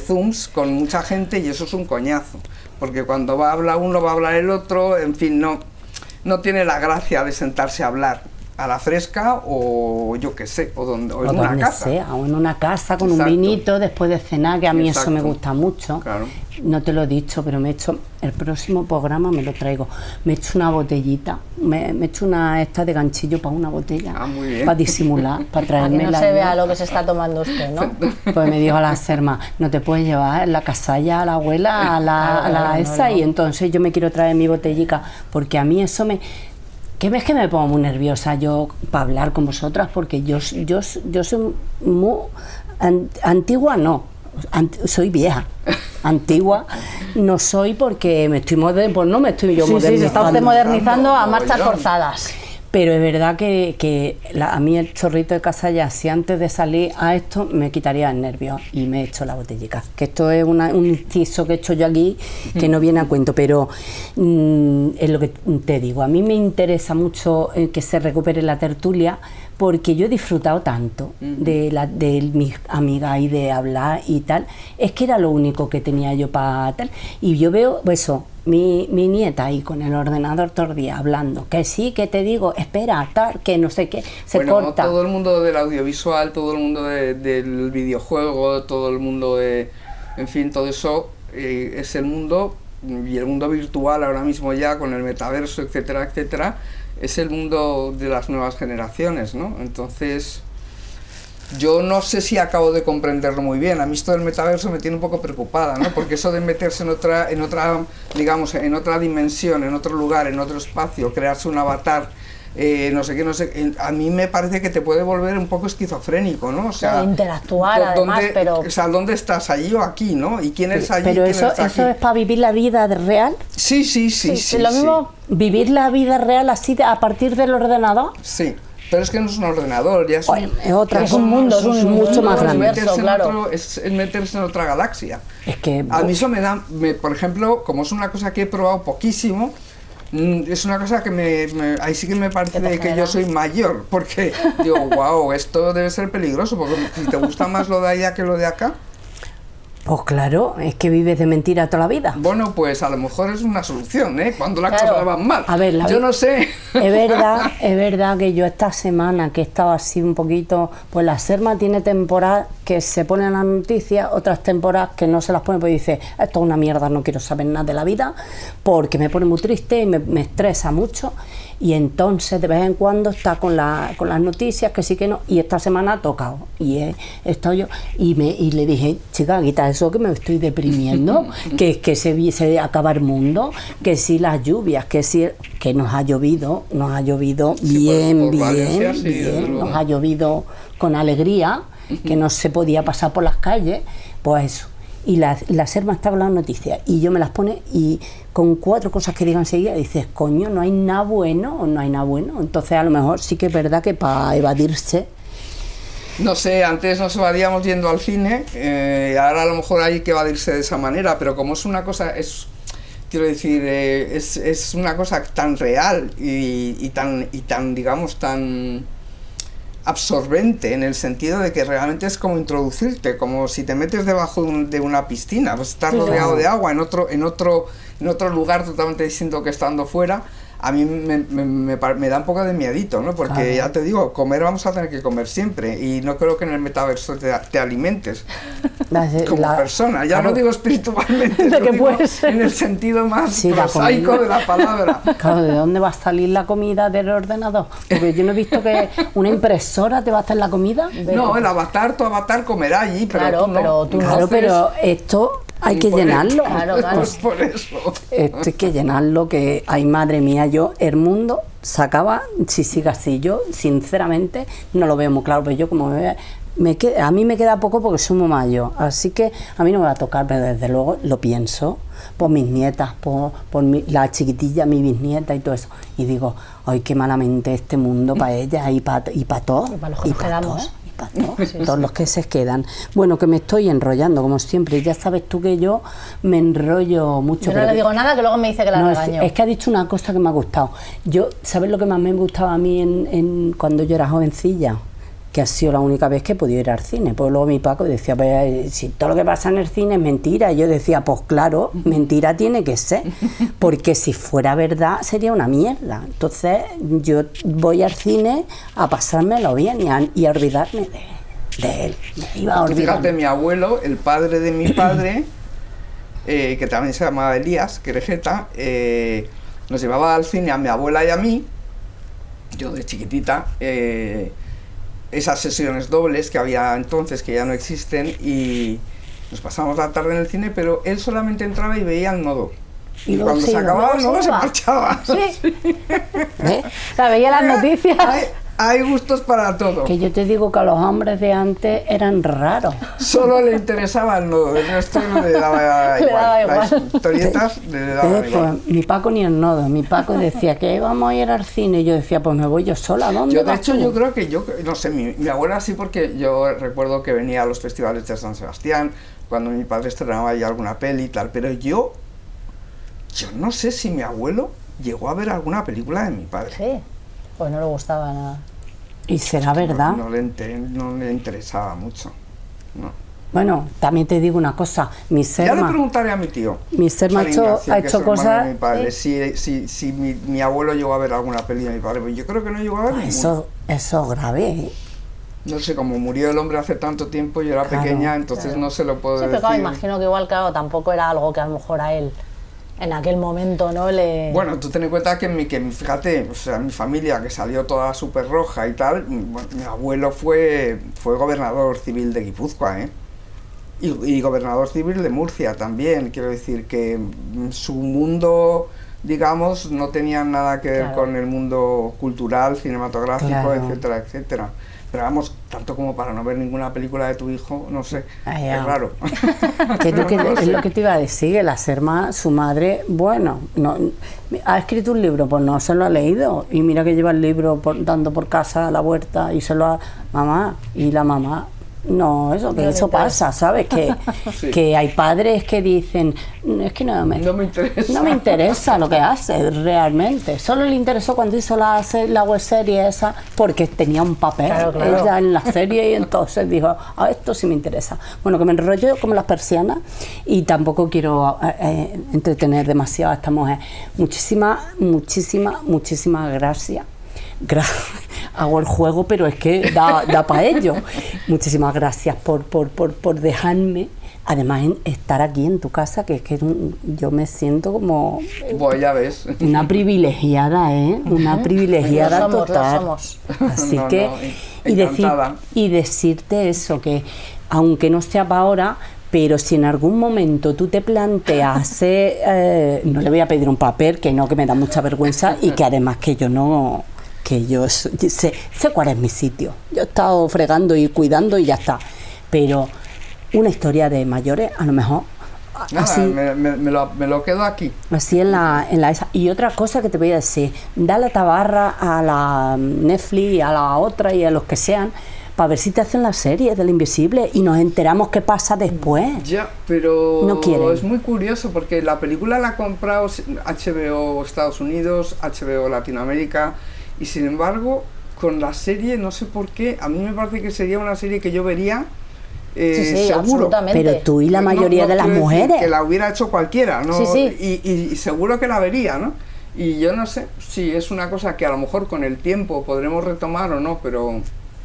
C: Zooms con mucha gente y eso es un coñazo, porque cuando va a hablar uno, va a hablar el otro, en fin, no tiene la gracia de sentarse a hablar a la fresca o yo qué sé, o en una
B: donde
C: casa.
B: sea, o en una casa con
C: Exacto.
B: un vinito después de cenar, que a mí eso me
C: Exacto.
B: gusta mucho.
C: Claro.
B: No te lo he dicho, pero me he hecho, el próximo programa me lo traigo, me he hecho una botellita, me he hecho una esta de ganchillo para una botella,
C: Ah, muy bien.
B: para disimular, para
D: Para que
B: traerme
D: no
B: la
D: se vea lo que se está tomando usted, ¿no?
B: Pues me dijo la Serma, no te puedes llevar en la casalla a la abuela, a la
D: no,
B: esa,
D: no.
B: y entonces yo me quiero traer mi botellica, porque a mí eso me... ¿Qué ves que me pongo muy nerviosa yo para hablar con vosotras? Porque yo soy muy... antigua no, soy vieja. Antigua no soy porque me estoy pues no me estoy yo
D: Sí,
B: modernizando.
D: se está usted modernizando a
C: Mogollón.
D: marchas forzadas.
B: Pero es verdad que a mí el chorrito de Casalla, si antes de salir a esto me quitaría el nervio y me he hecho la botellica. Que esto es un inciso que he hecho yo aquí que no viene a cuento, pero es lo que te digo. A mí me interesa mucho que se recupere la tertulia porque yo he disfrutado tanto de mis amigas y de hablar y tal. Es que era lo único que tenía yo para tal. Y yo veo eso. Mi nieta ahí con el ordenador todo el día hablando, que sí, que te digo, espera, tal, que no sé qué, se
C: bueno,
B: corta.
C: todo el mundo del audiovisual, todo el mundo del videojuego, todo el mundo de... En fin, todo eso es el mundo, y el mundo virtual ahora mismo ya, con el metaverso, etcétera, etcétera, es el mundo de las nuevas generaciones, ¿no? Entonces, yo no sé si acabo de comprenderlo muy bien. A mí esto del metaverso me tiene un poco preocupada, ¿no? Porque eso de meterse digamos, en otra dimensión, en otro lugar, en otro espacio, crearse un avatar, no sé qué, a mí me parece que te puede volver un poco esquizofrénico, ¿no? O sea,
D: interactuar además, pero...
C: O sea, ¿dónde estás? ¿Allí o aquí, no? ¿Y quién es allí?
B: Pero
C: ¿quién
B: eso,
C: está
B: eso
C: aquí?
B: es para vivir la vida real.
C: Sí.
D: Lo mismo,
B: Vivir la vida real así a partir del ordenador.
C: Sí, pero es que no es un ordenador, ya es,
B: Bueno, es otra
D: es un mundo, es un
B: mucho más grande.
C: meterse
D: claro.
C: es meterse en otra galaxia.
B: Es que
C: A mí eso por ejemplo, como es una cosa que he probado poquísimo, es una cosa que ahí sí que me parece
D: ¿Qué te
C: que
D: genera?
C: yo soy mayor, porque digo, wow, esto debe ser peligroso, porque si te gusta más lo de allá que lo de acá,
B: pues claro, es que vives de mentira toda la vida.
C: bueno, pues a lo mejor es una solución, ¿eh? Cuando las
D: Claro.
C: cosas van mal.
B: A ver,
C: yo no sé.
B: Es verdad que yo esta semana que he estado así un poquito, pues la Serma tiene temporadas que se ponen las noticias, otras temporadas que no se las pone, pues dice, esto es una mierda, no quiero saber nada de la vida, porque me pone muy triste y me estresa mucho, y entonces de vez en cuando está con las noticias, que sí que no, y esta semana ha tocado, y he estado yo, y le dije, chica, quita eso que me estoy deprimiendo, que se acaba el mundo, que si las lluvias, que nos ha llovido
C: Sí,
B: bien,
C: por Valencia,
B: bien,
C: sí, desde
B: bien,
C: luego.
B: nos ha llovido con alegría, que no se podía pasar por las calles, pues eso. Y la Serma está con las noticias y yo me las pone y con 4 cosas que digan enseguida dices, coño, no hay nada bueno o no hay nada bueno. Entonces a lo mejor sí que es verdad que para evadirse.
C: No sé, antes nos evadíamos yendo al cine, ahora a lo mejor hay que evadirse de esa manera, pero como es una cosa, quiero decir, es una cosa tan real y tan, digamos, tan absorbente, en el sentido de que realmente es como introducirte, como si te metes debajo de una piscina, pues estás rodeado de agua en otro lugar totalmente distinto que estando fuera. A mí me da un poco de miedito, ¿no? Porque
B: Claro.
C: ya te digo, comer vamos a tener que comer siempre y no creo que en el metaverso te alimentes como persona. Ya
B: claro.
C: no digo espiritualmente,
D: De
C: lo
D: que
C: digo
D: puede ser.
C: en el sentido más
B: Sí, la
C: prosaico
B: comida.
C: de la palabra.
B: Claro, ¿de dónde va a salir la comida del ordenador? Porque yo no he visto que una impresora te va a hacer la comida.
C: No, tu avatar comerá allí, pero
D: Claro,
C: tú no.
D: pero tú no.
B: Claro,
C: Entonces,
B: pero esto hay que
C: por
B: llenarlo.
D: Claro, claro.
C: Pues por eso.
B: Esto hay que llenarlo, que, ay madre mía, el mundo se acaba si sigue así. Yo, sinceramente, no lo veo muy claro, pero yo como a mí me queda poco porque soy muy mayor, así que a mí no me va a tocar, pero desde luego lo pienso por mis nietas, por la chiquitilla, mi bisnieta y todo eso. Y digo, ay, qué malamente este mundo para ellas y para todos.
D: Y para los que nos quedamos.
B: Todos los que se quedan. Bueno, que me estoy enrollando, como siempre. Ya sabes tú que yo me enrollo mucho.
D: Yo no
B: pero
D: le
B: que-
D: digo nada que luego me dice que la
B: no,
D: regaño.
B: es que ha dicho una cosa que me ha gustado. ¿Sabes lo que más me gustaba a mí cuando yo era jovencilla? Que ha sido la única vez que he podido ir al cine. Pues luego mi Paco decía, pues, si todo lo que pasa en el cine es mentira. Y yo decía, pues claro, mentira tiene que ser. Porque si fuera verdad sería una mierda. Entonces yo voy al cine a pasármelo bien y a olvidarme de él. Me iba a
C: Tú fíjate,
B: olvidar.
C: mi abuelo, el padre de mi padre, que también se llamaba Elías, Querejeta, nos llevaba al cine a mi abuela y a mí, yo de chiquitita, esas sesiones dobles que había entonces, que ya no existen, y nos pasamos la tarde en el cine, pero él solamente entraba y veía el nodo.
B: Y
C: Y
B: luego
C: cuando
B: se
C: se
B: iba.
C: acababa el
D: Luego
C: nodo
D: se
C: se
D: iba.
C: marchaba.
D: Sí,
B: ¿Ves?
D: la veía las noticias.
C: Hay gustos para todo.
B: Que yo te digo que a los hombres de antes eran raros.
C: Solo le interesaba el nodo, el resto no le daba
D: Le
C: igual.
D: daba
C: Las
D: igual.
C: historietas le daban igual.
B: Pues mi Paco ni el nodo. Mi Paco decía que íbamos a ir al cine y yo decía, pues me voy yo sola. ¿Dónde
C: Yo, de
B: vas
C: hecho,
B: tú?
C: yo creo que no sé, mi abuela sí, porque yo recuerdo que venía a los festivales de San Sebastián, cuando mi padre estrenaba ahí alguna peli y tal, pero yo no sé si mi abuelo llegó a ver alguna película de mi padre.
D: Sí, pues no le gustaba nada.
B: Y será verdad.
C: No le interesaba mucho. No.
B: Bueno, también te digo una cosa. Mi
C: Ya le
B: Serma,
C: preguntaré a mi tío.
B: ha
C: San Ignacio,
B: ha
C: que es
B: hecho
C: hermano
B: cosas.
C: de mi padre, si mi abuelo llegó a ver alguna peli de mi padre, pues yo creo que no llegó a ver ninguna.
B: Eso es grave. ¿Eh?
C: No sé, como murió el hombre hace tanto tiempo, yo era
B: Claro,
C: pequeña, entonces no se lo puedo
D: Sí, pero
C: decir.
D: claro, imagino que igual, claro, tampoco era algo que a lo mejor a él en aquel momento, ¿no?
C: Bueno, tú ten en cuenta que fíjate, o sea, mi familia que salió toda súper roja y tal, bueno, mi abuelo fue gobernador civil de Guipúzcoa, ¿eh? Y gobernador civil de Murcia también, quiero decir que su mundo, digamos, no tenía nada que ver
D: Claro.
C: con el mundo cultural, cinematográfico,
B: Claro.
C: etcétera, etcétera. Pero vamos, tanto como para no ver ninguna película de tu hijo, no sé,
B: Ay,
C: es
B: ya.
C: raro.
B: Que es lo que te iba a decir, que la Serma, su madre, bueno, no, ha escrito un libro, pues no se lo ha leído. Y mira que lleva el libro dando por casa a la huerta y se lo ha... Mamá, y la mamá... No, eso, que
D: No le
B: eso
D: interesa.
B: pasa, ¿sabes?
C: Sí.
B: Que hay padres que dicen, es que no me
C: interesa.
B: no me interesa lo que hace realmente. Solo le interesó cuando hizo la web serie esa porque tenía un papel
D: Claro, claro.
B: ella en la serie y entonces dijo, esto sí me interesa. Bueno, que me enrollo como las persianas y tampoco quiero entretener demasiado a esta mujer. Muchísimas gracias. Hago el juego, pero es que da para ello. Muchísimas gracias por dejarme, además, estar aquí en tu casa, que es que yo me siento como
C: Pues ya ves.
B: una privilegiada, ¿eh? Una privilegiada
D: Lo somos,
B: total.
D: lo somos.
B: Así
C: No,
B: que,
C: no,
B: decirte eso, que aunque no sea para ahora, pero si en algún momento tú te planteas, no le voy a pedir un papel, que no, que me da mucha vergüenza y que además que yo no, que yo sé cuál es mi sitio. Yo he estado fregando y cuidando y ya está. Pero una historia de mayores, a lo mejor,
C: Nada,
B: así,
C: me lo quedo aquí.
B: así en la esa. Y otra cosa que te voy a decir, da la tabarra a la Netflix, a la otra y a los que sean, para ver si te hacen la serie del Invisible y nos enteramos qué pasa después.
C: Ya, pero
B: No quieren.
C: es muy curioso porque la película la ha comprado HBO Estados Unidos, HBO Latinoamérica y sin embargo con la serie no sé por qué, a mí me parece que sería una serie que yo vería
D: Sí,
C: seguro.
D: absolutamente.
B: Pero tú y la
C: No,
B: mayoría
C: no
B: de las
C: quiero decir
B: mujeres.
C: que la hubiera hecho cualquiera, ¿no?
D: Sí, sí.
C: Y seguro que la vería, ¿no? Y yo no sé si es una cosa que a lo mejor con el tiempo podremos retomar o no, pero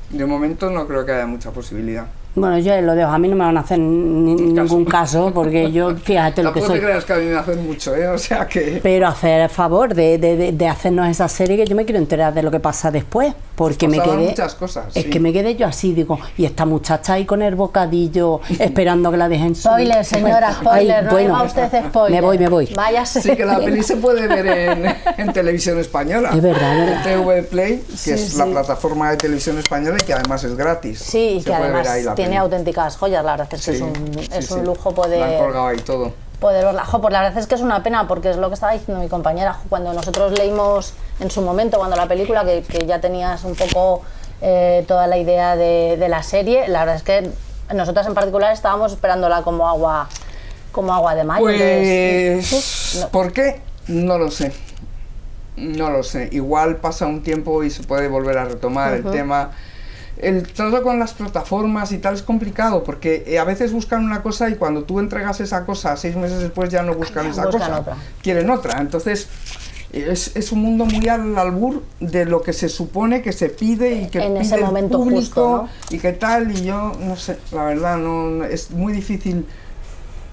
C: de momento no creo que haya mucha posibilidad.
B: Bueno, yo lo dejo, a mí no me van a hacer ningún caso, porque yo, fíjate lo que
C: Tampoco
B: soy.
C: te creas que a mí me hacen mucho, ¿eh? O sea que...
B: Pero hacer el favor de hacernos esa serie, que yo me quiero enterar de lo que pasa después, porque me
C: Pasaban
B: quedé...
C: muchas cosas,
B: Es
C: sí.
B: que me quedé yo así, digo, y esta muchacha ahí con el bocadillo, esperando que la dejen subir.
D: Spoiler, señora, spoiler,
B: Ay,
D: no
B: bueno,
D: haga usted spoiler.
B: me voy.
D: Váyase.
C: Sí, que la peli se puede ver en televisión española.
B: Es verdad,
C: En TV Play, que
B: Sí,
C: es la
B: sí.
C: plataforma de televisión española y que además es gratis.
D: Sí, y
C: Se
D: que
C: puede ver
D: además
C: ahí la
D: tiene
C: peli.
D: auténticas joyas, la verdad es que
C: Sí,
D: es
C: sí,
D: un
C: sí.
D: lujo
C: La han colgado ahí todo.
D: poder verla. Jo, pues la verdad es que es una pena, porque es lo que estaba diciendo mi compañera, cuando nosotros leímos en su momento, cuando la película, que ya tenías un poco toda la idea de la serie, la verdad es que nosotras en particular estábamos esperándola como agua de mayo.
C: Pues,
D: no.
C: ¿por qué? No lo sé. No lo sé. Igual pasa un tiempo y se puede volver a retomar el tema. El trato con las plataformas y tal es complicado porque a veces buscan una cosa y cuando tú entregas esa cosa 6 meses después ya no buscan esa
D: Buscan
C: cosa,
D: otra.
C: quieren otra. Entonces es un mundo muy al albur de lo que se supone que se pide y que
D: En
C: pide
D: ese
C: el
D: momento
C: público
D: justo,
C: y qué tal, y yo no sé, la verdad no es muy difícil.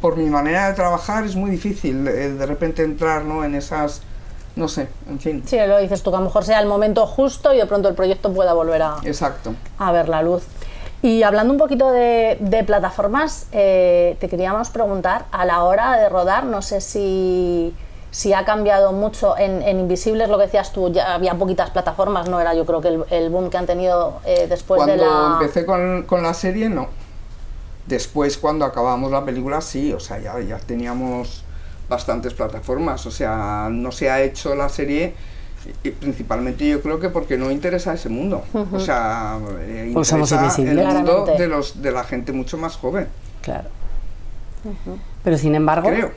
C: Por mi manera de trabajar es muy difícil de repente entrar, ¿no? En esas, no sé, en fin.
D: Sí, lo dices tú, que a lo mejor sea el momento justo y de pronto el proyecto pueda volver
C: Exacto.
D: a ver la luz. Y hablando un poquito de plataformas, te queríamos preguntar, a la hora de rodar, no sé si ha cambiado mucho en Invisibles, lo que decías tú, ya había poquitas plataformas, no era yo creo que el boom que han tenido después de la...
C: Cuando empecé con la serie, no. Después, cuando acabamos la película, sí, o sea, ya teníamos bastantes plataformas, o sea, no se ha hecho la serie y principalmente yo creo que porque no interesa ese mundo, o sea,
B: Pues somos
C: interesa el
B: invisibles.
C: mundo
D: Claramente.
C: de la gente mucho más joven.
B: Claro. Pero sin embargo,
C: Creo.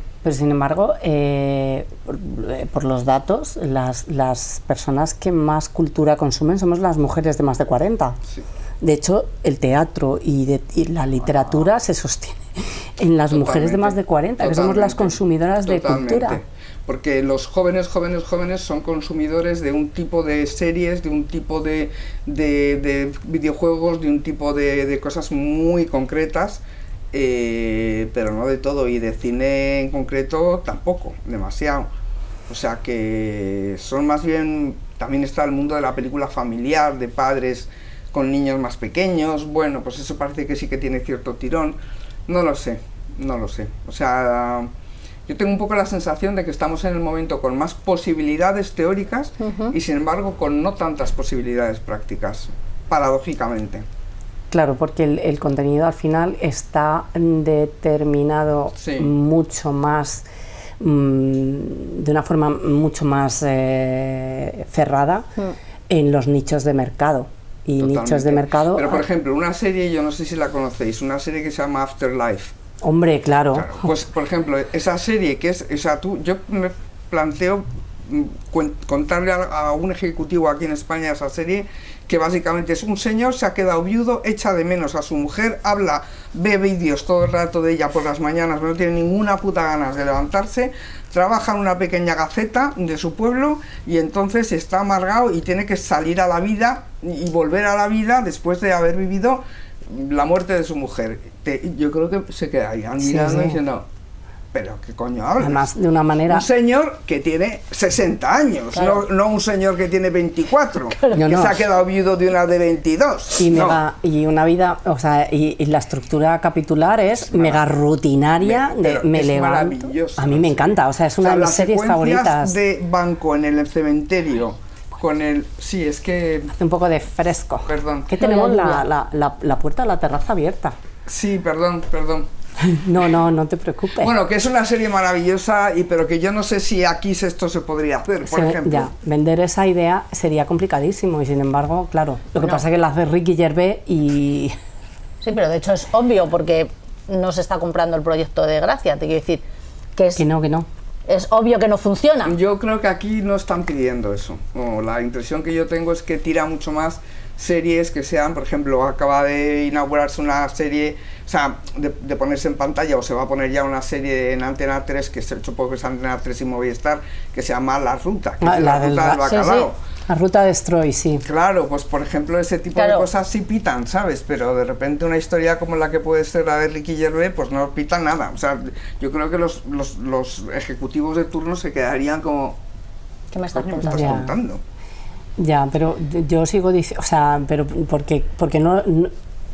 B: por los datos, las personas que más cultura consumen somos las mujeres de más de 40.
C: Sí.
B: De hecho, el teatro y la literatura se sostiene en las mujeres de más de 40, que somos las
C: Totalmente,
B: consumidas de
C: totalmente.
B: cultura.
C: Porque los jóvenes son consumidores de un tipo de series, de un tipo de videojuegos, de un tipo de cosas muy concretas pero no de todo, y de cine en concreto tampoco, demasiado. O sea que son más bien, también está el mundo de la película familiar, de padres con niños más pequeños, bueno, pues eso parece que sí que tiene cierto tirón, no lo sé. O sea, yo tengo un poco la sensación de que estamos en el momento con más posibilidades teóricas y sin embargo con no tantas posibilidades prácticas, paradójicamente.
B: Claro, porque el contenido al final está determinado
C: Sí.
B: mucho más, de una forma mucho más cerrada en los nichos de mercado. Y
C: Totalmente.
B: nichos de mercado...
C: Pero por ejemplo, una serie, yo no sé si la conocéis, una serie que se llama Afterlife.
B: Hombre, claro.
C: Claro, pues por ejemplo, esa serie que es, o sea, yo me planteo contarle a un ejecutivo aquí en España esa serie, que básicamente es un señor, se ha quedado viudo, echa de menos a su mujer, ve vídeos todo el rato de ella por las mañanas, no tiene ninguna puta ganas de levantarse, trabaja en una pequeña gaceta de su pueblo y entonces está amargado y tiene que salir a la vida y volver a la vida después de haber vivido la muerte de su mujer. Yo creo que se quedarían mirando
B: sí.
C: diciendo, pero ¿qué coño hablas?
B: Además, de una manera...
C: Un señor que tiene 60 años,
D: Claro.
C: no un señor que tiene 24,
B: No,
C: que
B: no.
C: se ha quedado viudo de una de 22.
B: Y,
C: No.
B: y una vida, o sea, y la estructura capitular es mega rutinaria,
C: Pero
B: me
C: es
B: levanto.
C: maravilloso,
B: A mí me
C: sí.
B: encanta, o sea, es
C: O
B: una
C: sea,
B: de mis
C: las
B: series
C: secuencias
B: favoritas.
C: de banco en el cementerio, con el... Sí, es que...
B: Hace un poco de fresco.
C: Perdón.
B: Que tenemos
D: No,
B: la puerta de la terraza abierta.
C: Sí, perdón.
B: No te preocupes.
C: Bueno, que es una serie maravillosa, pero que yo no sé si aquí esto se podría hacer, por ejemplo.
B: Ya, vender esa idea sería complicadísimo y sin embargo, claro, lo que
C: No.
B: pasa es que la hace Ricky Gervais y...
D: Sí, pero de hecho es obvio porque no se está comprando el proyecto de Gracia, te quiero decir que es,
B: Que no.
D: es obvio que no funciona.
C: Yo creo que aquí no están pidiendo eso. O la impresión que yo tengo es que tira mucho más series que sean, por ejemplo, acaba de inaugurarse una serie, o sea, de ponerse en pantalla, o se va a poner ya una serie en Antena 3, que supongo que es Antena 3 y Movistar, que se llama La Ruta, que
B: Ah,
C: es
B: la
C: la
B: del
C: ruta del
B: ba-
D: sí, sí.
C: bacalao.
B: La ruta Destroy, sí.
C: Claro, pues por ejemplo ese tipo
D: Claro.
C: de cosas sí pitan, ¿sabes? Pero de repente una historia como la que puede ser la de Ricky Gervais, pues no pita nada. O sea, yo creo que los ejecutivos de turno se quedarían como...
D: ¿Qué me estás
C: "Coño, ¿me
D: contando?
C: estás
B: Ya.
C: contando?
B: Ya, pero yo sigo diciendo, o sea, pero porque no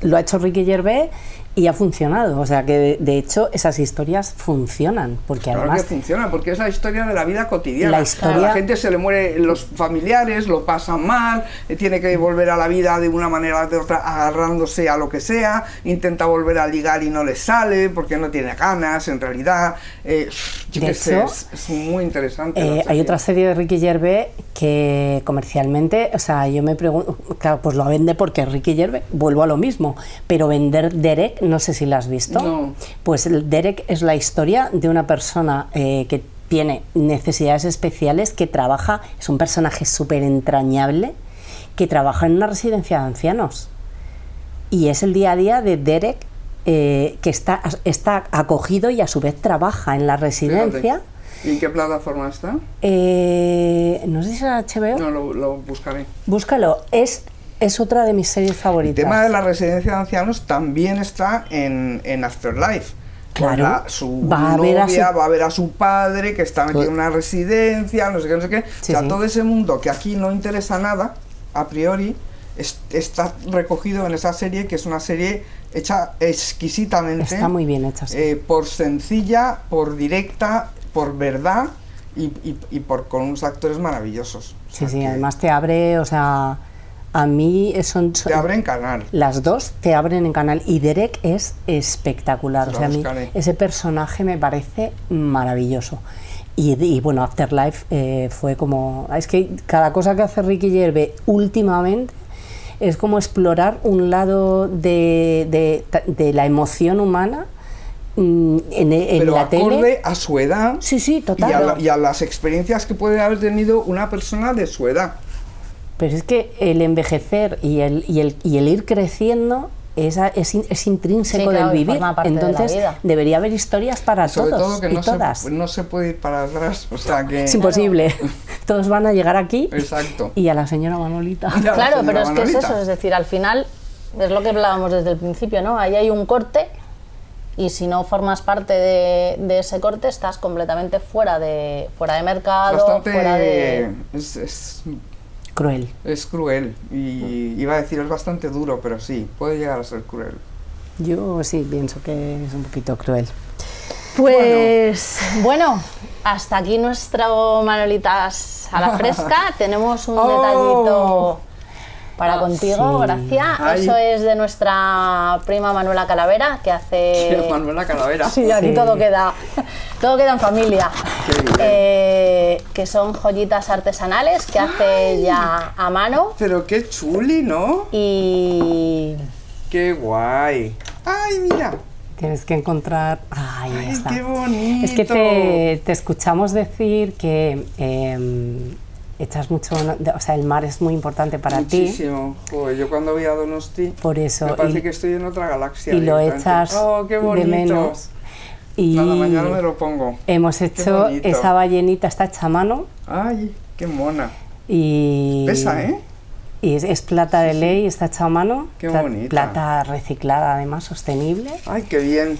B: lo ha hecho Ricky Gervais y ha funcionado, o sea que de hecho esas historias funcionan, porque
C: Claro
B: además
C: que funciona, porque es la historia de la vida cotidiana.
B: La historia-
C: A la gente se le muere los familiares, lo pasan mal, tiene que volver a la vida de una manera o de otra agarrándose a lo que sea, intenta volver a ligar y no le sale porque no tiene ganas, en realidad. Yo
B: De
C: qué sé,
B: hecho,
C: es muy interesante. la
B: hay
C: serie.
B: otra serie de Ricky Gervais que comercialmente, o sea, yo me pregunto, claro, pues lo vende porque Ricky Gervais, vuelvo a lo mismo, pero vender Derek, no sé si la has visto.
C: No.
B: Pues el Derek es la historia de una persona que tiene necesidades especiales, que trabaja, es un personaje súper entrañable, que trabaja en una residencia de ancianos. Y es el día a día de Derek, que está acogido y a su vez trabaja en la residencia.
C: Fíjate. ¿Y en qué plataforma está?
B: No sé si es HBO.
C: No, lo buscaré.
B: Búscalo, es otra de mis series
C: El
B: favoritas.
C: tema de la residencia de ancianos también está en Afterlife.
B: Claro.
C: Su
B: Va a ver a
C: novia
B: su-
C: va a ver a su padre que está metido en una residencia, no sé qué, no sé qué.
B: Sí,
C: o sea,
B: sí.
C: todo ese mundo que aquí no interesa nada, a priori, está recogido en esa serie, que es una serie hecha exquisitamente.
B: Está muy bien hecha, sí.
C: Por sencilla, por directa, por verdad y con unos actores maravillosos. O
B: Sí,
C: sea,
B: sí,
C: que
B: además te abre, o sea, a mí
C: te abren canal.
B: las dos te abren en canal y Derek es espectacular, o
C: Lo
B: sea, a mí
C: buscaré.
B: ese personaje me parece maravilloso. Y bueno, Afterlife fue como... Es que cada cosa que hace Ricky Gervais últimamente es como explorar un lado de la emoción humana en
C: Pero
B: la
C: acorde
B: tele.
C: a su edad.
B: Sí, sí, total.
C: Y a las experiencias que puede haber tenido una persona de su edad.
B: Pero es que el envejecer y el ir creciendo es intrínseco
D: Sí, claro,
B: del
D: y
B: vivir.
D: forma parte de la
B: Entonces
D: vida.
B: debería haber historias para
C: Sobre
B: todos
C: todo que
B: y todas.
C: no se puede ir para atrás. O sea que.
B: Es imposible. Todos van a llegar aquí
C: Exacto.
B: y a la señora Manolita.
C: Ya,
D: Claro,
C: señora
D: pero es que es
C: Manolita.
D: eso, es decir, al final es lo que hablábamos desde el principio, ¿no? Ahí hay un corte y si no formas parte de ese corte estás completamente fuera de mercado,
C: Bastante
D: fuera de...
B: Cruel.
C: Es cruel y iba a decir es bastante duro, pero sí, puede llegar a ser cruel.
B: Yo sí pienso que es un poquito cruel.
D: Pues bueno, hasta aquí nuestro Manolitas a la fresca. Tenemos un detallito para contigo,
B: sí.
D: Gracia.
C: Ay.
D: Eso es de nuestra prima Manuela Calavera, que hace...
C: Manuela Calavera.
D: Sí, aquí
B: Sí.
D: todo queda en familia.
C: Qué bien.
D: Que son joyitas artesanales que hace ella a mano
C: Pero qué chuli, ¿no?
D: y...
C: Qué guay. Ay, mira.
B: Tienes que encontrar... Ahí
C: Ay,
B: está.
C: qué bonito.
B: Es que te escuchamos decir que echas mucho... O sea, el mar es muy importante para ti.
C: Muchísimo. Joder, yo cuando voy a Donosti
B: Por eso.
C: me parece
B: y-
C: que estoy en otra galaxia.
B: y lo
C: directamente.
B: echas
C: Oh, qué
B: de
C: bonito.
B: menos. Y
C: Nada, mañana me lo pongo.
B: hemos hecho
C: bonito.
B: esa ballenita, está hecha a mano
C: Ay, qué mona.
B: y...
C: Pesa, ¿eh?
B: Y es plata de ley, está hecha a mano.
C: Qué bonita.
B: Plata reciclada, además, sostenible.
C: Ay, qué bien.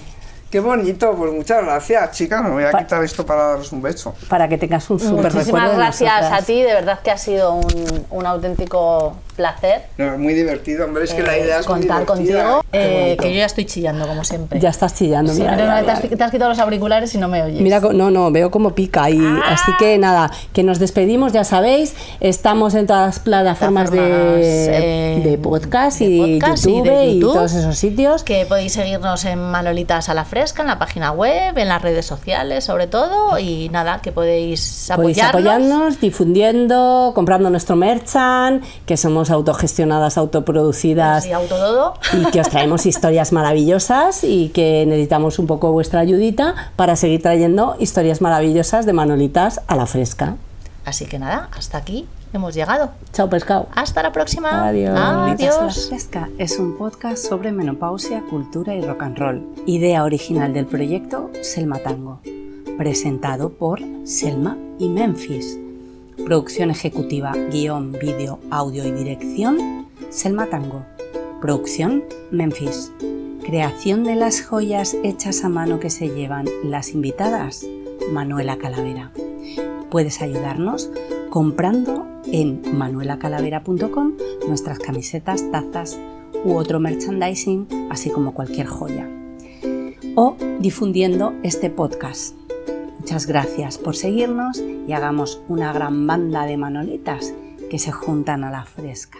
C: Qué bonito. Pues muchas gracias, chicas. Me voy a quitar esto para daros un beso.
B: Para que tengas un súper recuerdo
D: Muchísimas
B: de
D: gracias
B: nosotras.
D: a ti, de verdad que ha sido un auténtico placer
C: No, muy divertido, hombre. Es que la idea es muy
D: contar
C: divertida.
D: contigo,
C: Qué bonito.
D: que yo ya estoy chillando como siempre.
B: Ya estás chillando,
D: Sí,
B: mira.
D: pero
B: mira,
D: no,
B: mira.
D: te has quitado los auriculares y no me oyes.
B: Mira, no, veo como pica y así que nada, que nos despedimos, ya sabéis, estamos en todas las plataformas de podcast y
D: podcast
B: YouTube
D: y de
B: y
D: YouTube.
B: todos esos sitios.
D: Que podéis seguirnos en Manolitas a la Fresca, en la página web, en las redes sociales sobre todo, y nada, que podéis
B: Podéis apoyarnos difundiendo, comprando nuestro merchan, que somos autogestionadas, autoproducidas
D: y autododo.
B: y que os traemos historias maravillosas y que necesitamos un poco vuestra ayudita para seguir trayendo historias maravillosas de Manolitas a la Fresca.
D: Así que nada, hasta aquí hemos llegado.
B: Chao, pescado.
D: Hasta la próxima.
B: Adiós. Manolitas a la
D: Adiós.
B: Fresca es un podcast sobre menopausia, cultura y rock and roll. Idea original del proyecto Selma Tango. Presentado por Selma y Memphis. Producción ejecutiva, guión, vídeo, audio y dirección, Selma Tango. Producción, Memphis. Creación de las joyas hechas a mano que se llevan las invitadas, Manuela Calavera. Puedes ayudarnos comprando en manuelacalavera.com nuestras camisetas, tazas u otro merchandising, así como cualquier joya. O difundiendo este podcast. Muchas gracias por seguirnos y hagamos una gran banda de manolitas que se juntan a la fresca.